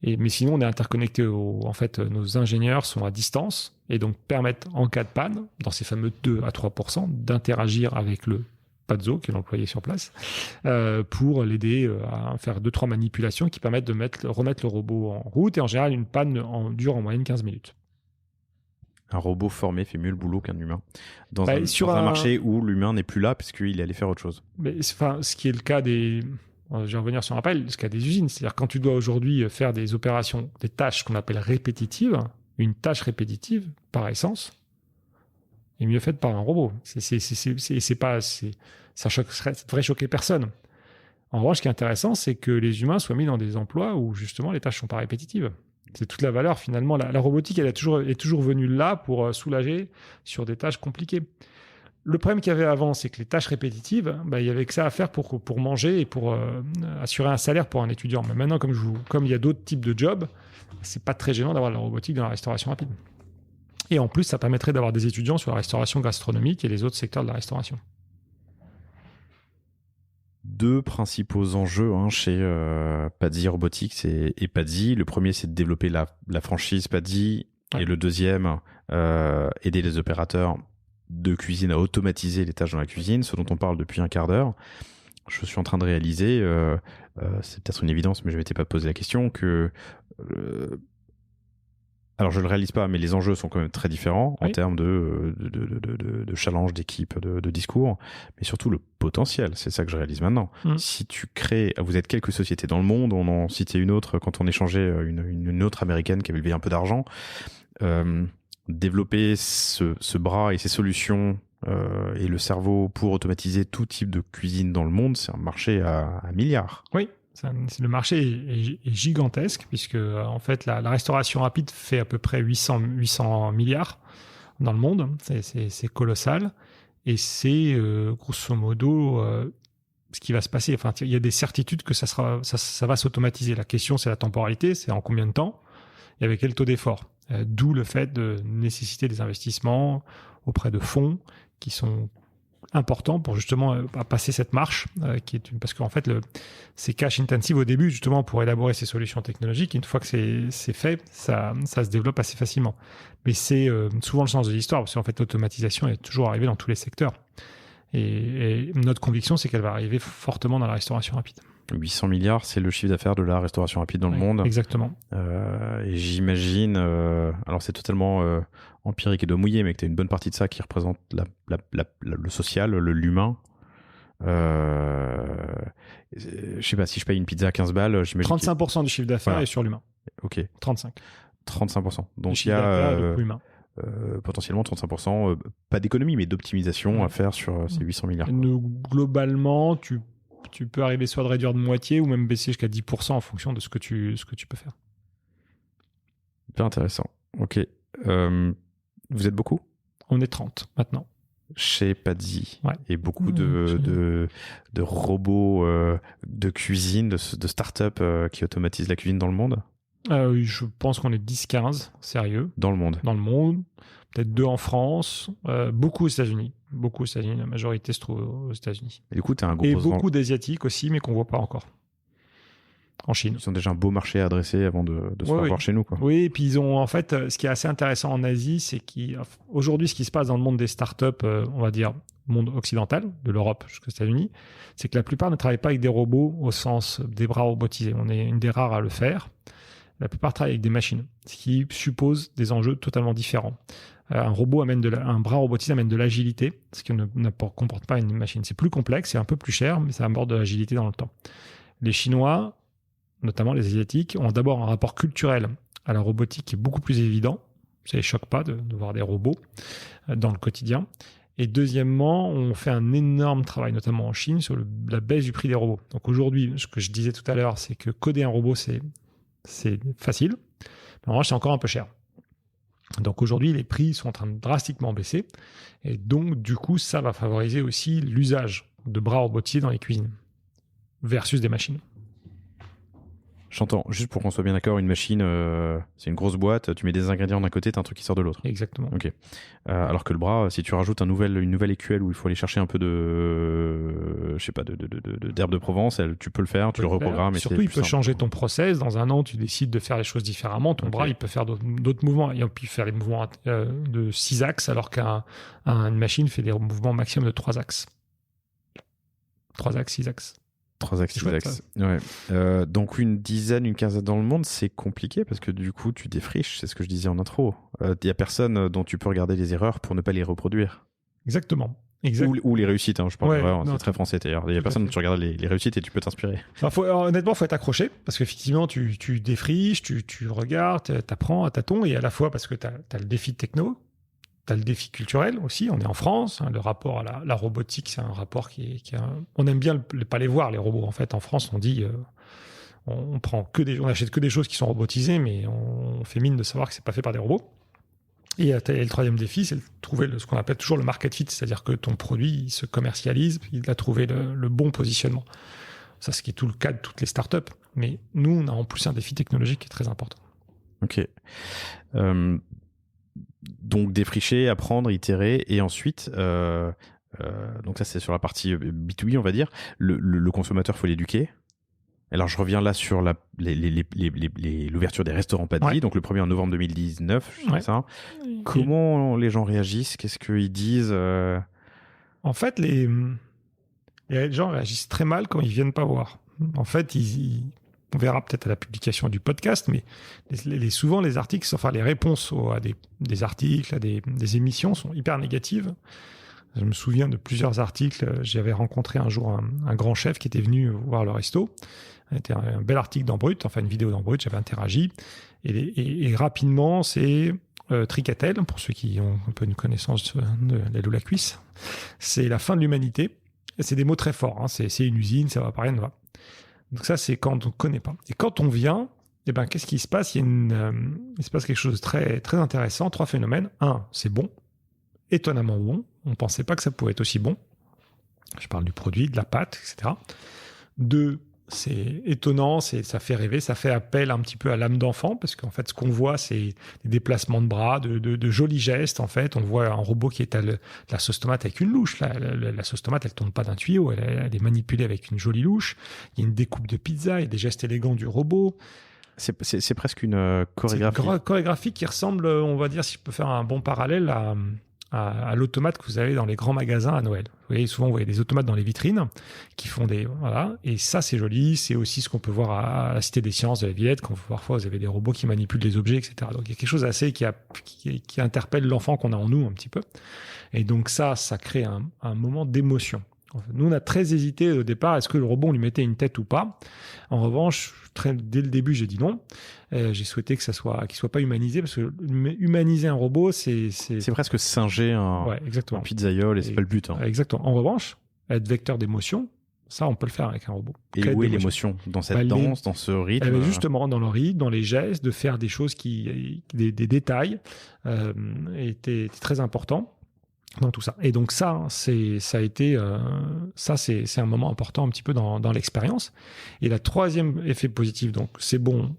Speaker 1: Mais sinon, on est interconnecté. En fait, nos ingénieurs sont à distance et donc permettent, en cas de panne, dans ces fameux 2 à 3%, d'interagir avec le Pazzo, qui est l'employé sur place, pour l'aider à faire 2-3 manipulations qui permettent de remettre le robot en route. Et en général, une panne dure en moyenne 15 minutes.
Speaker 2: Un robot formé fait mieux le boulot qu'un humain. Dans un marché où l'humain n'est plus là puisqu'il est allé faire autre chose.
Speaker 1: Mais, ce qui est le cas des... Je vais revenir sur un rappel, ce cas des usines. C'est-à-dire quand tu dois aujourd'hui faire des opérations, des tâches qu'on appelle répétitives, une tâche répétitive, par essence, est mieux faite par un robot. Ça devrait choquer personne. En revanche, ce qui est intéressant, c'est que les humains soient mis dans des emplois où justement les tâches ne sont pas répétitives. C'est toute la valeur finalement. La robotique, elle est toujours venue là pour soulager sur des tâches compliquées. Le problème qu'il y avait avant, c'est que les tâches répétitives, il y avait que ça à faire pour manger et pour assurer un salaire pour un étudiant. Mais maintenant, comme il y a d'autres types de jobs, c'est pas très gênant d'avoir de la robotique dans la restauration rapide. Et en plus, ça permettrait d'avoir des étudiants sur la restauration gastronomique et les autres secteurs de la restauration.
Speaker 2: 2 principaux enjeux chez Pazzi Robotics et Pazzi. Le premier, c'est de développer la franchise Pazzi. Ouais. Et le deuxième, aider les opérateurs de cuisine à automatiser les tâches dans la cuisine, ce dont on parle depuis un quart d'heure. Je suis en train de réaliser, c'est peut-être une évidence, mais je ne m'étais pas posé la question, que... alors, je ne le réalise pas, mais les enjeux sont quand même très différents en termes de challenge, d'équipe, de discours, mais surtout le potentiel. C'est ça que je réalise maintenant. Si tu crées... Vous êtes quelques sociétés dans le monde, on en citait une autre quand on échangeait, une autre américaine qui avait levé un peu d'argent. Développer ce bras et ces solutions et le cerveau pour automatiser tout type de cuisine dans le monde, c'est un marché à milliards.
Speaker 1: Oui, le marché est gigantesque puisque en fait la restauration rapide fait à peu près 800 milliards dans le monde. C'est colossal et c'est grosso modo ce qui va se passer. Enfin, il y a des certitudes que ça va s'automatiser. La question, c'est la temporalité, c'est en combien de temps et avec quel taux d'effort. D'où le fait de nécessiter des investissements auprès de fonds qui sont importants pour justement passer cette marche, parce qu'en fait, c'est cash intensive au début, justement, pour élaborer ces solutions technologiques. Une fois que c'est fait, ça se développe assez facilement. Mais c'est souvent le sens de l'histoire, parce qu'en fait, l'automatisation est toujours arrivée dans tous les secteurs. Et notre conviction, c'est qu'elle va arriver fortement dans la restauration rapide.
Speaker 2: 800 milliards, c'est le chiffre d'affaires de la restauration rapide dans le monde.
Speaker 1: Exactement.
Speaker 2: Et j'imagine, alors c'est totalement empirique et doigt mouillé, mais que tu as une bonne partie de ça qui représente le social, l'humain. Je sais pas, si je paye une pizza à 15 balles, j'imagine
Speaker 1: 35% du chiffre d'affaires est sur l'humain.
Speaker 2: Ok.
Speaker 1: 35%.
Speaker 2: Donc il y a
Speaker 1: humain.
Speaker 2: Potentiellement 35%, pas d'économie, mais d'optimisation à faire sur ces 800 milliards.
Speaker 1: Globalement, tu peux arriver soit de réduire de moitié ou même baisser jusqu'à 10% en fonction de ce que tu peux faire.
Speaker 2: Bien intéressant. Ok. Vous êtes beaucoup ?
Speaker 1: On est 30 maintenant.
Speaker 2: Chez Pazzi.
Speaker 1: Ouais.
Speaker 2: Et beaucoup de robots de cuisine, de start-up qui automatisent la cuisine dans le monde ?
Speaker 1: Je pense qu'on est 10-15, sérieux.
Speaker 2: Dans le monde.
Speaker 1: Peut-être 2 en France, beaucoup aux États-Unis. La majorité se trouve aux États-Unis.
Speaker 2: Et du coup, tu as un gros...
Speaker 1: Et beaucoup d'Asiatiques aussi, mais qu'on ne voit pas encore. En Chine.
Speaker 2: Ils ont déjà un beau marché à adresser avant de se faire voir chez nous, quoi.
Speaker 1: Oui, et puis ils ont, en fait, ce qui est assez intéressant en Asie, c'est qu'aujourd'hui, ce qui se passe dans le monde des startups, on va dire, monde occidental, de l'Europe jusqu'aux États-Unis, c'est que la plupart ne travaillent pas avec des robots au sens des bras robotisés. On est une des rares à le faire. La plupart travaillent avec des machines, ce qui suppose des enjeux totalement différents. Un bras robotisé amène de l'agilité, ce que ne comporte pas une machine. C'est plus complexe, c'est un peu plus cher, mais ça apporte de l'agilité dans le temps. Les Chinois, notamment les Asiatiques, ont d'abord un rapport culturel à la robotique qui est beaucoup plus évident Ça les choque pas de voir des robots dans le quotidien. Et deuxièmement, on fait un énorme travail, notamment en Chine, sur la baisse du prix des robots. Donc aujourd'hui, ce que je disais tout à l'heure, c'est que coder un robot, c'est facile. Mais en revanche, c'est encore un peu cher. Donc aujourd'hui, les prix sont en train de drastiquement baisser. Et donc, du coup, ça va favoriser aussi l'usage de bras robotisés dans les cuisines versus des machines.
Speaker 2: J'entends. Juste pour qu'on soit bien d'accord, une machine, c'est une grosse boîte, tu mets des ingrédients d'un côté, t'as un truc qui sort de l'autre.
Speaker 1: Exactement.
Speaker 2: Ok. Alors que le bras, si tu rajoutes une nouvelle écuelle où il faut aller chercher un peu d'herbe de Provence, tu peux le faire, tu le reprogrammes.
Speaker 1: Surtout, il peut changer ton process. Dans un an, tu décides de faire les choses différemment. Ton bras, il peut faire d'autres mouvements. Il peut faire les mouvements de 6 axes, alors qu'une machine fait des mouvements maximum de 3 axes. 3 axes, 6 axes.
Speaker 2: 3 axes, 6 axes. Ouais. Donc une quinzaine dans le monde, c'est compliqué parce que du coup, tu défriches, c'est ce que je disais en intro. Il n'y a personne dont tu peux regarder les erreurs pour ne pas les reproduire.
Speaker 1: Exactement.
Speaker 2: Ou les réussites, je pense. C'est très français d'ailleurs. Il n'y a personne dont tu regardes les réussites et tu peux t'inspirer.
Speaker 1: Honnêtement, il faut être accroché parce qu'effectivement, tu défriches, tu regardes, tu apprends à tâtons et à la fois parce que tu as le défi techno. Tu as le défi culturel aussi, on est en France, le rapport à la robotique, c'est un rapport on aime bien pas les voir, les robots. En fait, en France, on dit, on achète que des choses qui sont robotisées, mais on fait mine de savoir que c'est pas fait par des robots. Et le troisième défi, c'est de trouver ce qu'on appelle toujours le market fit, c'est-à-dire que ton produit il se commercialise, il a trouvé le bon positionnement. Ça, ce qui est tout le cas de toutes les startups. Mais nous, on a en plus un défi technologique qui est très important.
Speaker 2: Ok. Donc défricher, apprendre, itérer, et ensuite, donc ça c'est sur la partie B2B, on va dire, le consommateur, faut l'éduquer. Alors je reviens là sur l'ouverture des restaurants pas de vie, donc le 1er novembre 2019, je sais ça. Comment les gens réagissent? Qu'est-ce qu'ils disent?
Speaker 1: En fait, les gens réagissent très mal quand ils viennent pas voir. En fait, on verra peut-être à la publication du podcast, mais souvent les articles, enfin les réponses à des articles, à des émissions sont hyper négatives. Je me souviens de plusieurs articles. J'avais rencontré un jour un grand chef qui était venu voir le resto. C'était un bel article dans Brut, enfin une vidéo dans Brut, j'avais interagi. Et rapidement, c'est Tricatel, pour ceux qui ont un peu une connaissance de l'aile ou la cuisse. C'est la fin de l'humanité. Et c'est des mots très forts. C'est une usine, ça va pas, rien ne va. Donc ça, c'est quand on ne connaît pas. Et quand on vient, qu'est-ce qui se passe? Il se passe quelque chose de très, très intéressant. 3 phénomènes. 1, c'est bon. Étonnamment bon. On ne pensait pas que ça pouvait être aussi bon. Je parle du produit, de la pâte, etc. 2, c'est étonnant, ça fait rêver, ça fait appel un petit peu à l'âme d'enfant, parce qu'en fait, ce qu'on voit, c'est des déplacements de bras, de jolis gestes. En fait, on voit un robot qui est à la sauce tomate avec une louche. La sauce tomate, elle ne tourne pas d'un tuyau, elle est manipulée avec une jolie louche. Il y a une découpe de pizza, il y a des gestes élégants du robot.
Speaker 2: C'est presque une chorégraphie.
Speaker 1: C'est une chorégraphie qui ressemble, on va dire, si je peux faire un bon parallèle, à l'automate que vous avez dans les grands magasins à Noël. Vous voyez, souvent, vous voyez des automates dans les vitrines qui font voilà. Et ça, c'est joli. C'est aussi ce qu'on peut voir à la Cité des Sciences de la Villette, quand parfois vous avez des robots qui manipulent les objets, etc. Donc, il y a quelque chose assez qui interpelle l'enfant qu'on a en nous un petit peu. Et donc, ça crée un moment d'émotion. Nous, on a très hésité au départ, est-ce que le robot, on lui mettait une tête ou pas? En revanche, dès le début, j'ai dit non. J'ai souhaité qu'il soit pas humanisé, parce que humaniser un robot, c'est
Speaker 2: presque singer un pizzaïole, et c'est pas le but.
Speaker 1: Exactement. En revanche, être vecteur d'émotion, ça, on peut le faire avec un robot.
Speaker 2: Et où est l'émotion? Dans cette danse, dans ce rythme?
Speaker 1: Justement, dans le rythme, dans les gestes, de faire des choses des détails, était très important dans tout ça. Et donc ça a été c'est un moment important un petit peu dans l'expérience. Et la troisième effet positif, donc c'est bon,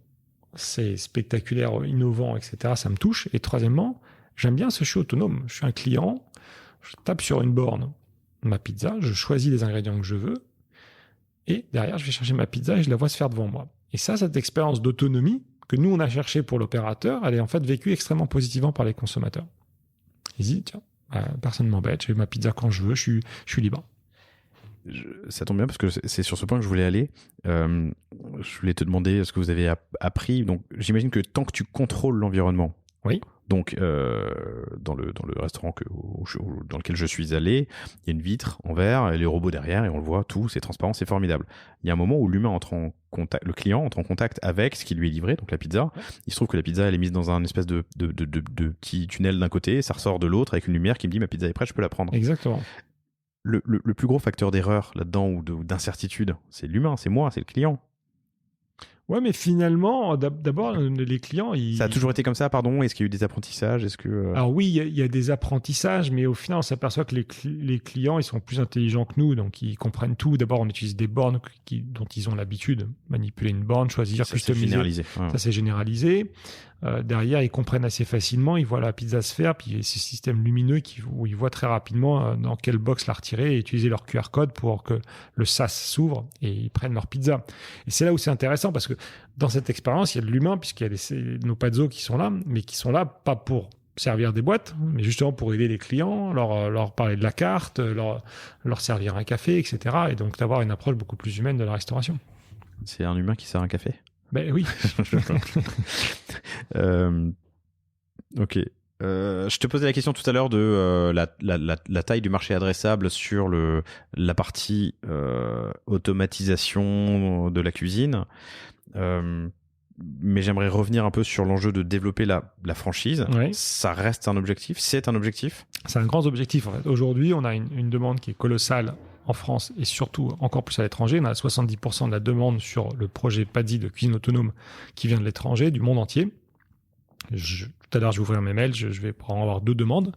Speaker 1: c'est spectaculaire, innovant, etc. Ça me touche. Et troisièmement, j'aime bien je suis autonome. Je suis un client, je tape sur une borne ma pizza, je choisis les ingrédients que je veux, et derrière, je vais chercher ma pizza et je la vois se faire devant moi. Et cette expérience d'autonomie que nous, on a cherché pour l'opérateur, elle est en fait vécue extrêmement positivement par les consommateurs. Ils disent, tiens, personne ne m'embête, je fais ma pizza quand je veux, je suis libre.
Speaker 2: Ça tombe bien parce que c'est sur ce point que je voulais aller. Je voulais te demander ce que vous avez appris. Donc, j'imagine que tant que tu contrôles l'environnement,
Speaker 1: oui,
Speaker 2: Donc, dans le restaurant dans lequel je suis allé, il y a une vitre en verre et les robots derrière et on le voit tout, c'est transparent, c'est formidable. Il y a un moment où l'humain entre en contact, le client entre en contact avec ce qui lui est livré, donc la pizza. Il se trouve que la pizza, elle est mise dans un espèce de petit tunnel d'un côté, ça ressort de l'autre avec une lumière qui me dit ma pizza est prête, je peux la prendre.
Speaker 1: Exactement.
Speaker 2: Le plus gros facteur d'erreur là-dedans ou d'incertitude, c'est l'humain, c'est moi, c'est le client.
Speaker 1: Ouais, mais finalement, d'abord, les clients...
Speaker 2: Ça a toujours été comme ça, pardon? Est-ce qu'il y a eu des apprentissages?
Speaker 1: Alors oui, il y a des apprentissages, mais au final, on s'aperçoit que les clients, ils sont plus intelligents que nous, donc ils comprennent tout. D'abord, on utilise des bornes dont ils ont l'habitude. Manipuler une borne, choisir, customiser.
Speaker 2: C'est généralisé. Ouais.
Speaker 1: Ça, c'est généralisé. Derrière, ils comprennent assez facilement, ils voient la pizza se faire, puis il y a ces systèmes lumineux où ils voient très rapidement dans quelle box la retirer et utiliser leur QR code pour que le sas s'ouvre et ils prennent leur pizza. Et c'est là où c'est intéressant parce que dans cette expérience, il y a de l'humain puisqu'il y a nos pazos qui sont là, mais qui sont là pas pour servir des boîtes, mais justement pour aider les clients, leur parler de la carte, leur servir un café, etc. Et donc d'avoir une approche beaucoup plus humaine de la restauration.
Speaker 2: C'est un humain qui sert un café?
Speaker 1: Ben oui.
Speaker 2: Ok. Je te posais la question tout à l'heure de la taille du marché adressable sur la partie automatisation de la cuisine. Mais j'aimerais revenir un peu sur l'enjeu de développer la franchise.
Speaker 1: Oui.
Speaker 2: Ça reste un objectif? C'est un objectif?
Speaker 1: C'est un grand objectif en fait. Aujourd'hui, on a une demande qui est colossale en France et surtout encore plus à l'étranger. On a 70% de la demande sur le projet PADI de cuisine autonome qui vient de l'étranger, du monde entier. Tout à l'heure, je vais ouvrir mes mails, je vais en avoir 2 demandes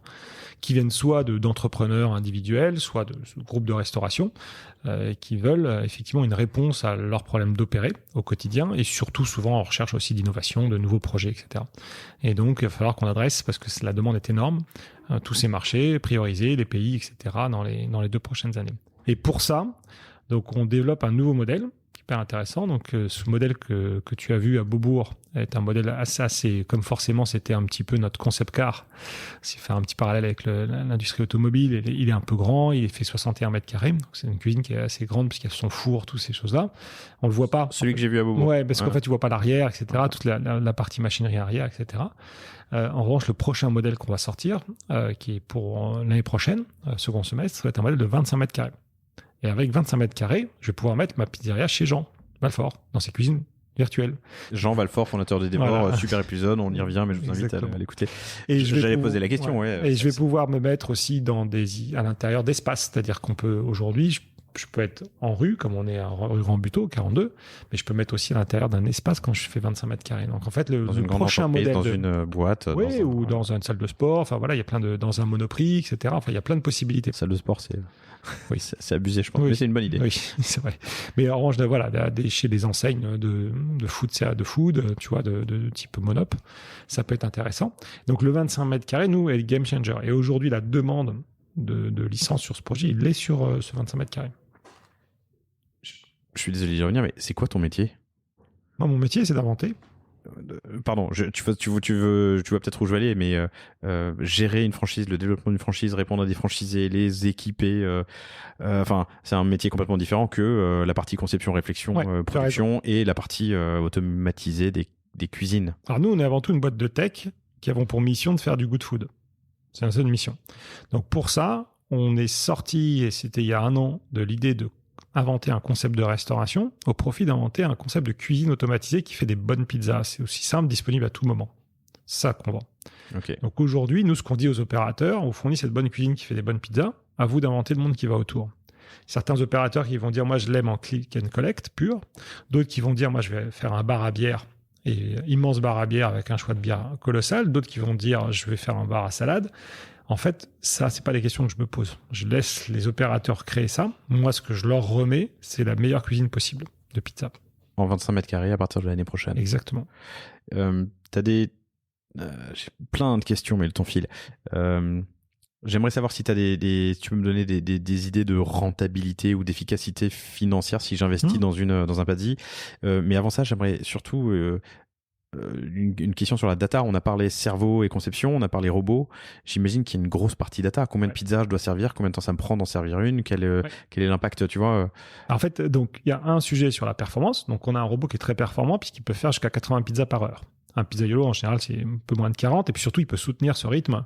Speaker 1: qui viennent soit d'entrepreneurs individuels, soit de groupes de restauration qui veulent effectivement une réponse à leurs problèmes d'opérer au quotidien et surtout souvent en recherche aussi d'innovation, de nouveaux projets, etc. Et donc, il va falloir qu'on adresse, parce que la demande est énorme, tous ces marchés, prioriser les pays, etc. dans les 2 prochaines années. Et pour ça, donc on développe un nouveau modèle hyper intéressant. Donc ce modèle que tu as vu à Beaubourg est un modèle assez comme forcément c'était un petit peu notre concept car. C'est faire un petit parallèle avec l'industrie automobile. Il est un peu grand, il fait 61 mètres carrés. Donc c'est une cuisine qui est assez grande puisqu'il y a son four, toutes ces choses-là. On le voit pas.
Speaker 2: Celui que j'ai vu à Beaubourg.
Speaker 1: Ouais, parce qu'en fait tu vois pas l'arrière, etc. Toute la partie machinerie arrière, etc. En revanche, le prochain modèle qu'on va sortir, qui est pour l'année prochaine, second semestre, ça va être un modèle de 25 mètres carrés. Et avec 25 mètres carrés, je vais pouvoir mettre ma pizzeria chez Jean Valfort, dans ses cuisines virtuelles. Jean
Speaker 2: Valfort, fondateur des Débords, voilà. Super épisode, on y revient, mais je vous invite à l'écouter. Et j'allais poser la question, ouais.
Speaker 1: Et je vais pouvoir me mettre aussi à l'intérieur d'espace, c'est-à-dire qu'on peut aujourd'hui, je peux être en rue, comme on est à rue Rambuteau, 42, mais je peux mettre aussi à l'intérieur d'un espace quand je fais 25 mètres carrés. Donc en fait, le prochain modèle...
Speaker 2: Dans une boîte.
Speaker 1: Oui, ou dans une salle de sport, enfin voilà, il y a plein dans un Monoprix, etc. Enfin, il y a plein de possibilités.
Speaker 2: Salle de sport,
Speaker 1: oui.
Speaker 2: c'est abusé, je pense,
Speaker 1: oui.
Speaker 2: Mais c'est une bonne idée.
Speaker 1: Oui, c'est vrai. Mais en revanche, voilà, chez des enseignes de food, tu vois, de type Monop, ça peut être intéressant. Donc le 25 mètres carrés, nous, est le game changer. Et aujourd'hui, la demande de licence sur ce projet, il est sur ce 25 mètres carrés.
Speaker 2: Je suis désolé d'y revenir, mais c'est quoi ton métier?
Speaker 1: Moi, mon métier, c'est d'inventer.
Speaker 2: Pardon, tu vois peut-être où je vais aller, mais gérer une franchise, le développement d'une franchise, répondre à des franchisés, les équiper, enfin, c'est un métier complètement différent que la partie conception, réflexion, production et la partie automatisée des cuisines.
Speaker 1: Alors nous, on est avant tout une boîte de tech qui avons pour mission de faire du good food. C'est une seule mission. Donc pour ça, on est sorti, et c'était il y a 1 an, de l'idée de inventer un concept de restauration au profit d'inventer un concept de cuisine automatisée qui fait des bonnes pizzas. C'est aussi simple, disponible à tout moment. C'est ça qu'on vend.
Speaker 2: Okay.
Speaker 1: Donc aujourd'hui, nous, ce qu'on dit aux opérateurs, on fournit cette bonne cuisine qui fait des bonnes pizzas, à vous d'inventer le monde qui va autour. Certains opérateurs qui vont dire, moi, je l'aime en click and collect pur. D'autres qui vont dire, moi, je vais faire un bar à bière, et immense bar à bière avec un choix de bière colossal. D'autres qui vont dire, je vais faire un bar à salade. En fait, ça, c'est pas des questions que je me pose. Je laisse les opérateurs créer ça. Moi, ce que je leur remets, c'est la meilleure cuisine possible de pizza.
Speaker 2: En 25 mètres carrés à partir de l'année prochaine.
Speaker 1: Exactement.
Speaker 2: T'as j'ai plein de questions, mais le temps file. J'aimerais savoir si tu peux me donner des idées de rentabilité ou d'efficacité financière si j'investis dans un PADI. Mais avant ça, j'aimerais surtout une question sur la data. On a parlé cerveau et conception, on a parlé robots. J'imagine qu'il y a une grosse partie data. Combien de pizzas je dois servir? Combien de temps ça me prend d'en servir une? Quel est l'impact, tu vois?
Speaker 1: En fait, donc il y a un sujet sur la performance. Donc on a un robot qui est très performant puisqu'il peut faire jusqu'à 80 pizzas par heure. Un pizzaiolo, en général, c'est un peu moins de 40. Et puis surtout, il peut soutenir ce rythme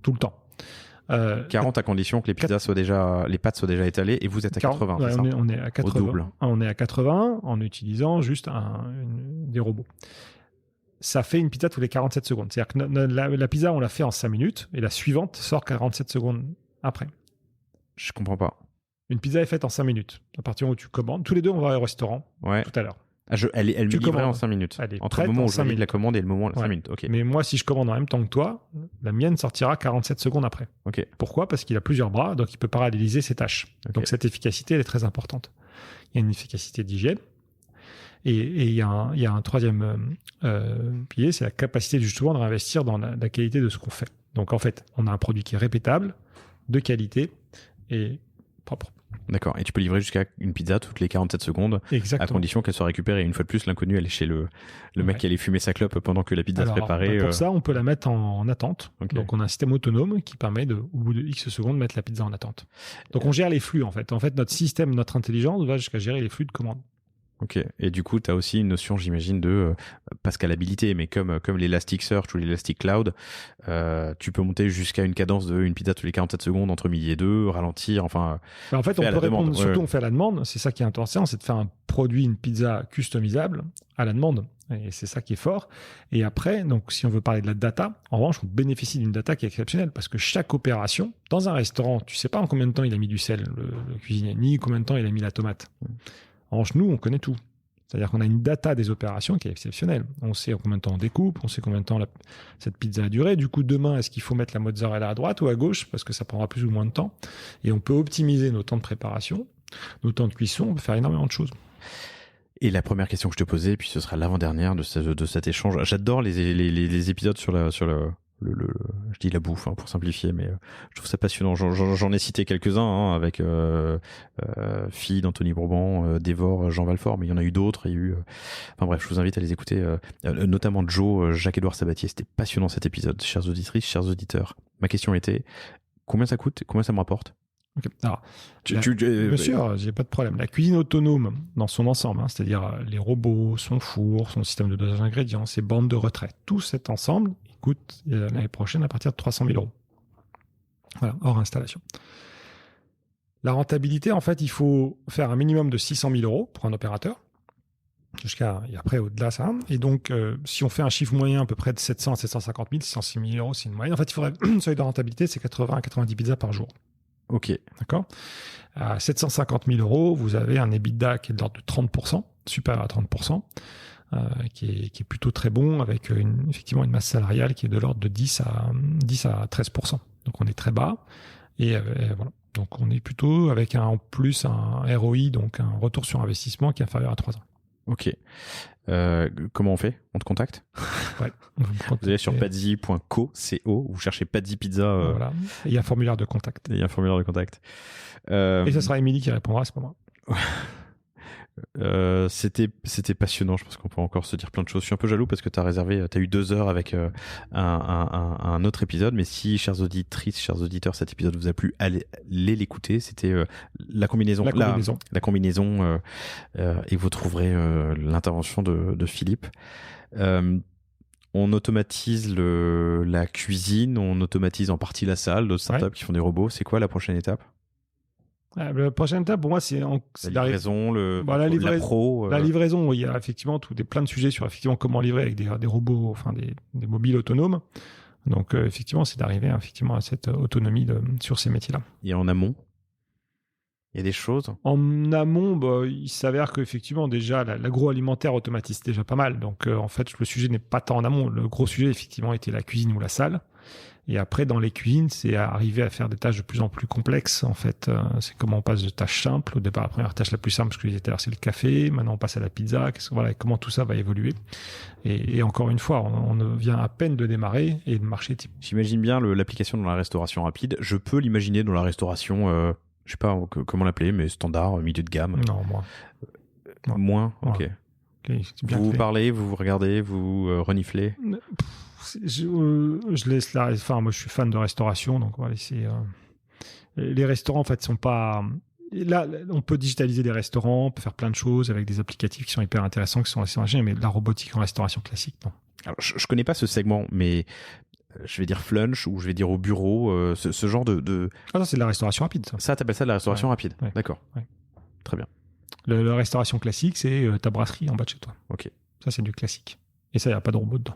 Speaker 1: tout le temps.
Speaker 2: 40 à condition que les pâtes soient déjà étalées et vous êtes à 80.
Speaker 1: Ouais,
Speaker 2: c'est ça
Speaker 1: on est à 80.
Speaker 2: Au double.
Speaker 1: On est à 80 en utilisant juste des robots. Ça fait une pizza tous les 47 secondes. C'est-à-dire que la pizza, on l'a fait en 5 minutes et la suivante sort 47 secondes après.
Speaker 2: Je comprends pas.
Speaker 1: Une pizza est faite en 5 minutes. À partir où tu commandes. Tous les deux, on va au restaurant tout à l'heure.
Speaker 2: Elle m'est livrée en 5 minutes. Entre le moment où je valide la commande et le moment 5 minutes. Okay.
Speaker 1: Mais moi, si je commande en même temps que toi, la mienne sortira 47 secondes après.
Speaker 2: Okay.
Speaker 1: Pourquoi ? Parce qu'il a plusieurs bras, donc il peut paralléliser ses tâches. Okay. Donc cette efficacité, elle est très importante. Il y a une efficacité d'hygiène. Et il y a un troisième pilier, c'est la capacité justement de réinvestir dans la qualité de ce qu'on fait. Donc en fait, on a un produit qui est répétable, de qualité et propre.
Speaker 2: D'accord. Et tu peux livrer jusqu'à une pizza toutes les 47 secondes.
Speaker 1: Exactement.
Speaker 2: À condition qu'elle soit récupérée. Une fois de plus, l'inconnu, elle est chez le mec qui allait fumer sa clope pendant que la pizza se préparait.
Speaker 1: Pour ça, on peut la mettre en attente. Okay. Donc, on a un système autonome qui permet au bout de X secondes, mettre la pizza en attente. Donc, on gère les flux, en fait. En fait, notre système, notre intelligence va jusqu'à gérer les flux de commande.
Speaker 2: Ok. Et du coup, tu as aussi une notion, j'imagine, de pas scalabilité, mais comme l'Elasticsearch ou l'Elasticloud, tu peux monter jusqu'à une cadence de une pizza tous les 47 secondes entre midi et 2, ralentir, enfin.
Speaker 1: En fait, on peut répondre, surtout on fait à la demande. C'est ça qui est intéressant, c'est de faire un produit, une pizza customisable à la demande. Et c'est ça qui est fort. Et après, donc, si on veut parler de la data, en revanche, on bénéficie d'une data qui est exceptionnelle parce que chaque opération, dans un restaurant, tu sais pas en combien de temps il a mis du sel, le cuisinier, ni combien de temps il a mis la tomate. En revanche, nous, on connaît tout. C'est-à-dire qu'on a une data des opérations qui est exceptionnelle. On sait en combien de temps on découpe, on sait combien de temps cette pizza a duré. Du coup, demain, est-ce qu'il faut mettre la mozzarella à droite ou à gauche ? Parce que ça prendra plus ou moins de temps. Et on peut optimiser nos temps de préparation, nos temps de cuisson, on peut faire énormément de choses.
Speaker 2: Et la première question que je te posais, puis ce sera l'avant-dernière de cet échange. J'adore les épisodes sur je dis la bouffe pour simplifier, mais je trouve ça passionnant. J'en ai cité quelques-uns avec Fille d'Anthony Bourbon, Dévore, Jean Valfort, mais il y en a eu d'autres. Il y a eu, enfin bref, je vous invite à les écouter, notamment Joe, Jacques-Édouard Sabatier. C'était passionnant cet épisode, chères auditrices, chers auditeurs. Ma question était combien ça coûte, combien ça me rapporte?
Speaker 1: Okay. Alors, bien sûr, j'ai pas de problème. La cuisine autonome dans son ensemble, c'est-à-dire les robots, son four, son système de dosage d'ingrédients, ses bandes de retrait, tout cet ensemble coûte l'année prochaine à partir de 300 000 €. Voilà, hors installation. La rentabilité, en fait, il faut faire un minimum de 600 000 € pour un opérateur. Et après, au-delà, ça. Et donc, si on fait un chiffre moyen à peu près de 700 à 750 000, 606 000 €, c'est une moyenne. En fait, il faudrait un seuil de rentabilité, c'est 80 à 90 pizzas par jour.
Speaker 2: Ok.
Speaker 1: D'accord. À 750 000 €, vous avez un EBITDA qui est de l'ordre de 30%, supérieur à 30%, qui est plutôt très bon, avec effectivement une masse salariale qui est de l'ordre de 10 à 13%. Donc on est très bas. Et voilà. Donc on est plutôt avec en plus un ROI, donc un retour sur investissement qui est inférieur à 3 ans.
Speaker 2: Ok. Comment on fait ? On te contacte ?
Speaker 1: Ouais.
Speaker 2: Vous allez sur padzi.co, vous cherchez Padzi Pizza.
Speaker 1: Voilà. Et il y a un formulaire de contact.
Speaker 2: Et
Speaker 1: ça sera Émilie qui répondra à ce moment.
Speaker 2: C'était passionnant. Je pense qu'on peut encore se dire plein de choses. Je suis un peu jaloux parce que t'as eu 2 heures avec un autre épisode. Mais si, chères auditrices, chers auditeurs, cet épisode vous a plu, allez l'écouter. C'était la combinaison. La combinaison. Et vous trouverez l'intervention de Philippe. On automatise la cuisine, on automatise en partie la salle, d'autres startups qui font des robots. C'est quoi la prochaine étape ?
Speaker 1: La prochaine étape, pour moi, c'est
Speaker 2: la livraison, la pro.
Speaker 1: La livraison, il y a effectivement plein de sujets sur effectivement comment livrer avec des robots, enfin des mobiles autonomes. Donc, effectivement, c'est d'arriver effectivement à cette autonomie sur ces métiers-là.
Speaker 2: Et en amont, il y a des choses.
Speaker 1: En amont, il s'avère qu'effectivement, déjà, l'agroalimentaire automatise déjà pas mal. Donc, en fait, le sujet n'est pas tant en amont. Le gros sujet, effectivement, était la cuisine ou la salle. Et après, dans les cuisines, c'est arriver à faire des tâches de plus en plus complexes. En fait, c'est comment on passe de tâches simples. Au départ, la première tâche la plus simple, ce que je disais tout à l'heure, c'est le café. Maintenant, on passe à la pizza. Comment tout ça va évoluer. Et encore une fois, on vient à peine de démarrer et le marché type.
Speaker 2: J'imagine bien l'application dans la restauration rapide. Je peux l'imaginer dans la restauration, je sais pas comment l'appeler, mais standard, milieu de gamme.
Speaker 1: Non, moins.
Speaker 2: Moins. Ok. Vous parlez, vous regardez, vous reniflez.
Speaker 1: Je laisse moi je suis fan de restauration, donc on va laisser. Les restaurants en fait sont pas là, on peut digitaliser des restaurants, on peut faire plein de choses avec des applicatifs qui sont hyper intéressants, qui sont assez ingénieux, mais la robotique en restauration classique, non.
Speaker 2: Alors, je connais pas ce segment, mais je vais dire flunch ou je vais dire au bureau, ce genre de...
Speaker 1: Ah non, c'est de la restauration rapide, ça.
Speaker 2: Ça, t'appelles ça de la restauration rapide.
Speaker 1: Ouais.
Speaker 2: D'accord.
Speaker 1: Ouais.
Speaker 2: Très bien.
Speaker 1: La restauration classique, c'est ta brasserie en bas de chez toi.
Speaker 2: Ok.
Speaker 1: Ça, c'est du classique. Et ça, il n'y a pas de robot dedans.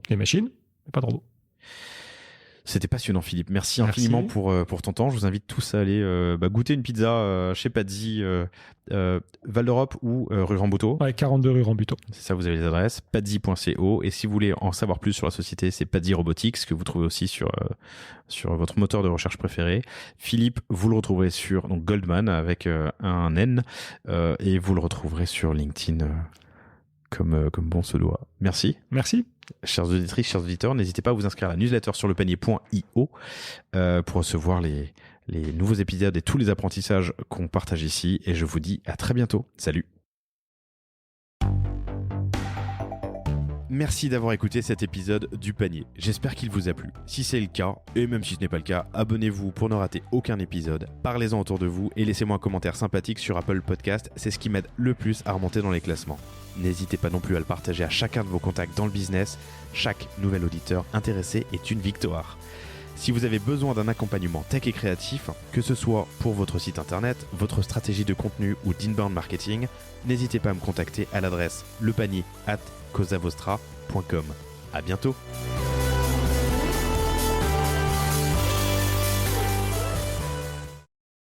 Speaker 1: Des machines, mais pas de robot.
Speaker 2: C'était passionnant, Philippe. Merci infiniment pour ton temps. Je vous invite tous à aller goûter une pizza chez Pazzi, Val d'Europe ou rue Rambuteau.
Speaker 1: Ouais, 42 rue Rambuteau.
Speaker 2: C'est ça, vous avez les adresses, pazzi.co. Et si vous voulez en savoir plus sur la société, c'est Pazzi Robotics, que vous trouvez aussi sur votre moteur de recherche préféré. Philippe, vous le retrouverez sur donc Goldman avec un N, et vous le retrouverez sur LinkedIn comme bon se doit. Merci.
Speaker 1: Merci.
Speaker 2: Chers auditrices, chers auditeurs, n'hésitez pas à vous inscrire à la newsletter sur lepanier.io pour recevoir les nouveaux épisodes et tous les apprentissages qu'on partage ici. Et je vous dis à très bientôt. Salut. Merci d'avoir écouté cet épisode du panier. J'espère qu'il vous a plu. Si c'est le cas, et même si ce n'est pas le cas, abonnez-vous pour ne rater aucun épisode. Parlez-en autour de vous et laissez-moi un commentaire sympathique sur Apple Podcast. C'est ce qui m'aide le plus à remonter dans les classements. N'hésitez pas non plus à le partager à chacun de vos contacts dans le business. Chaque nouvel auditeur intéressé est une victoire. Si vous avez besoin d'un accompagnement tech et créatif, que ce soit pour votre site internet, votre stratégie de contenu ou d'inbound marketing, n'hésitez pas à me contacter à l'adresse lepanier@cosavostra.com. À bientôt.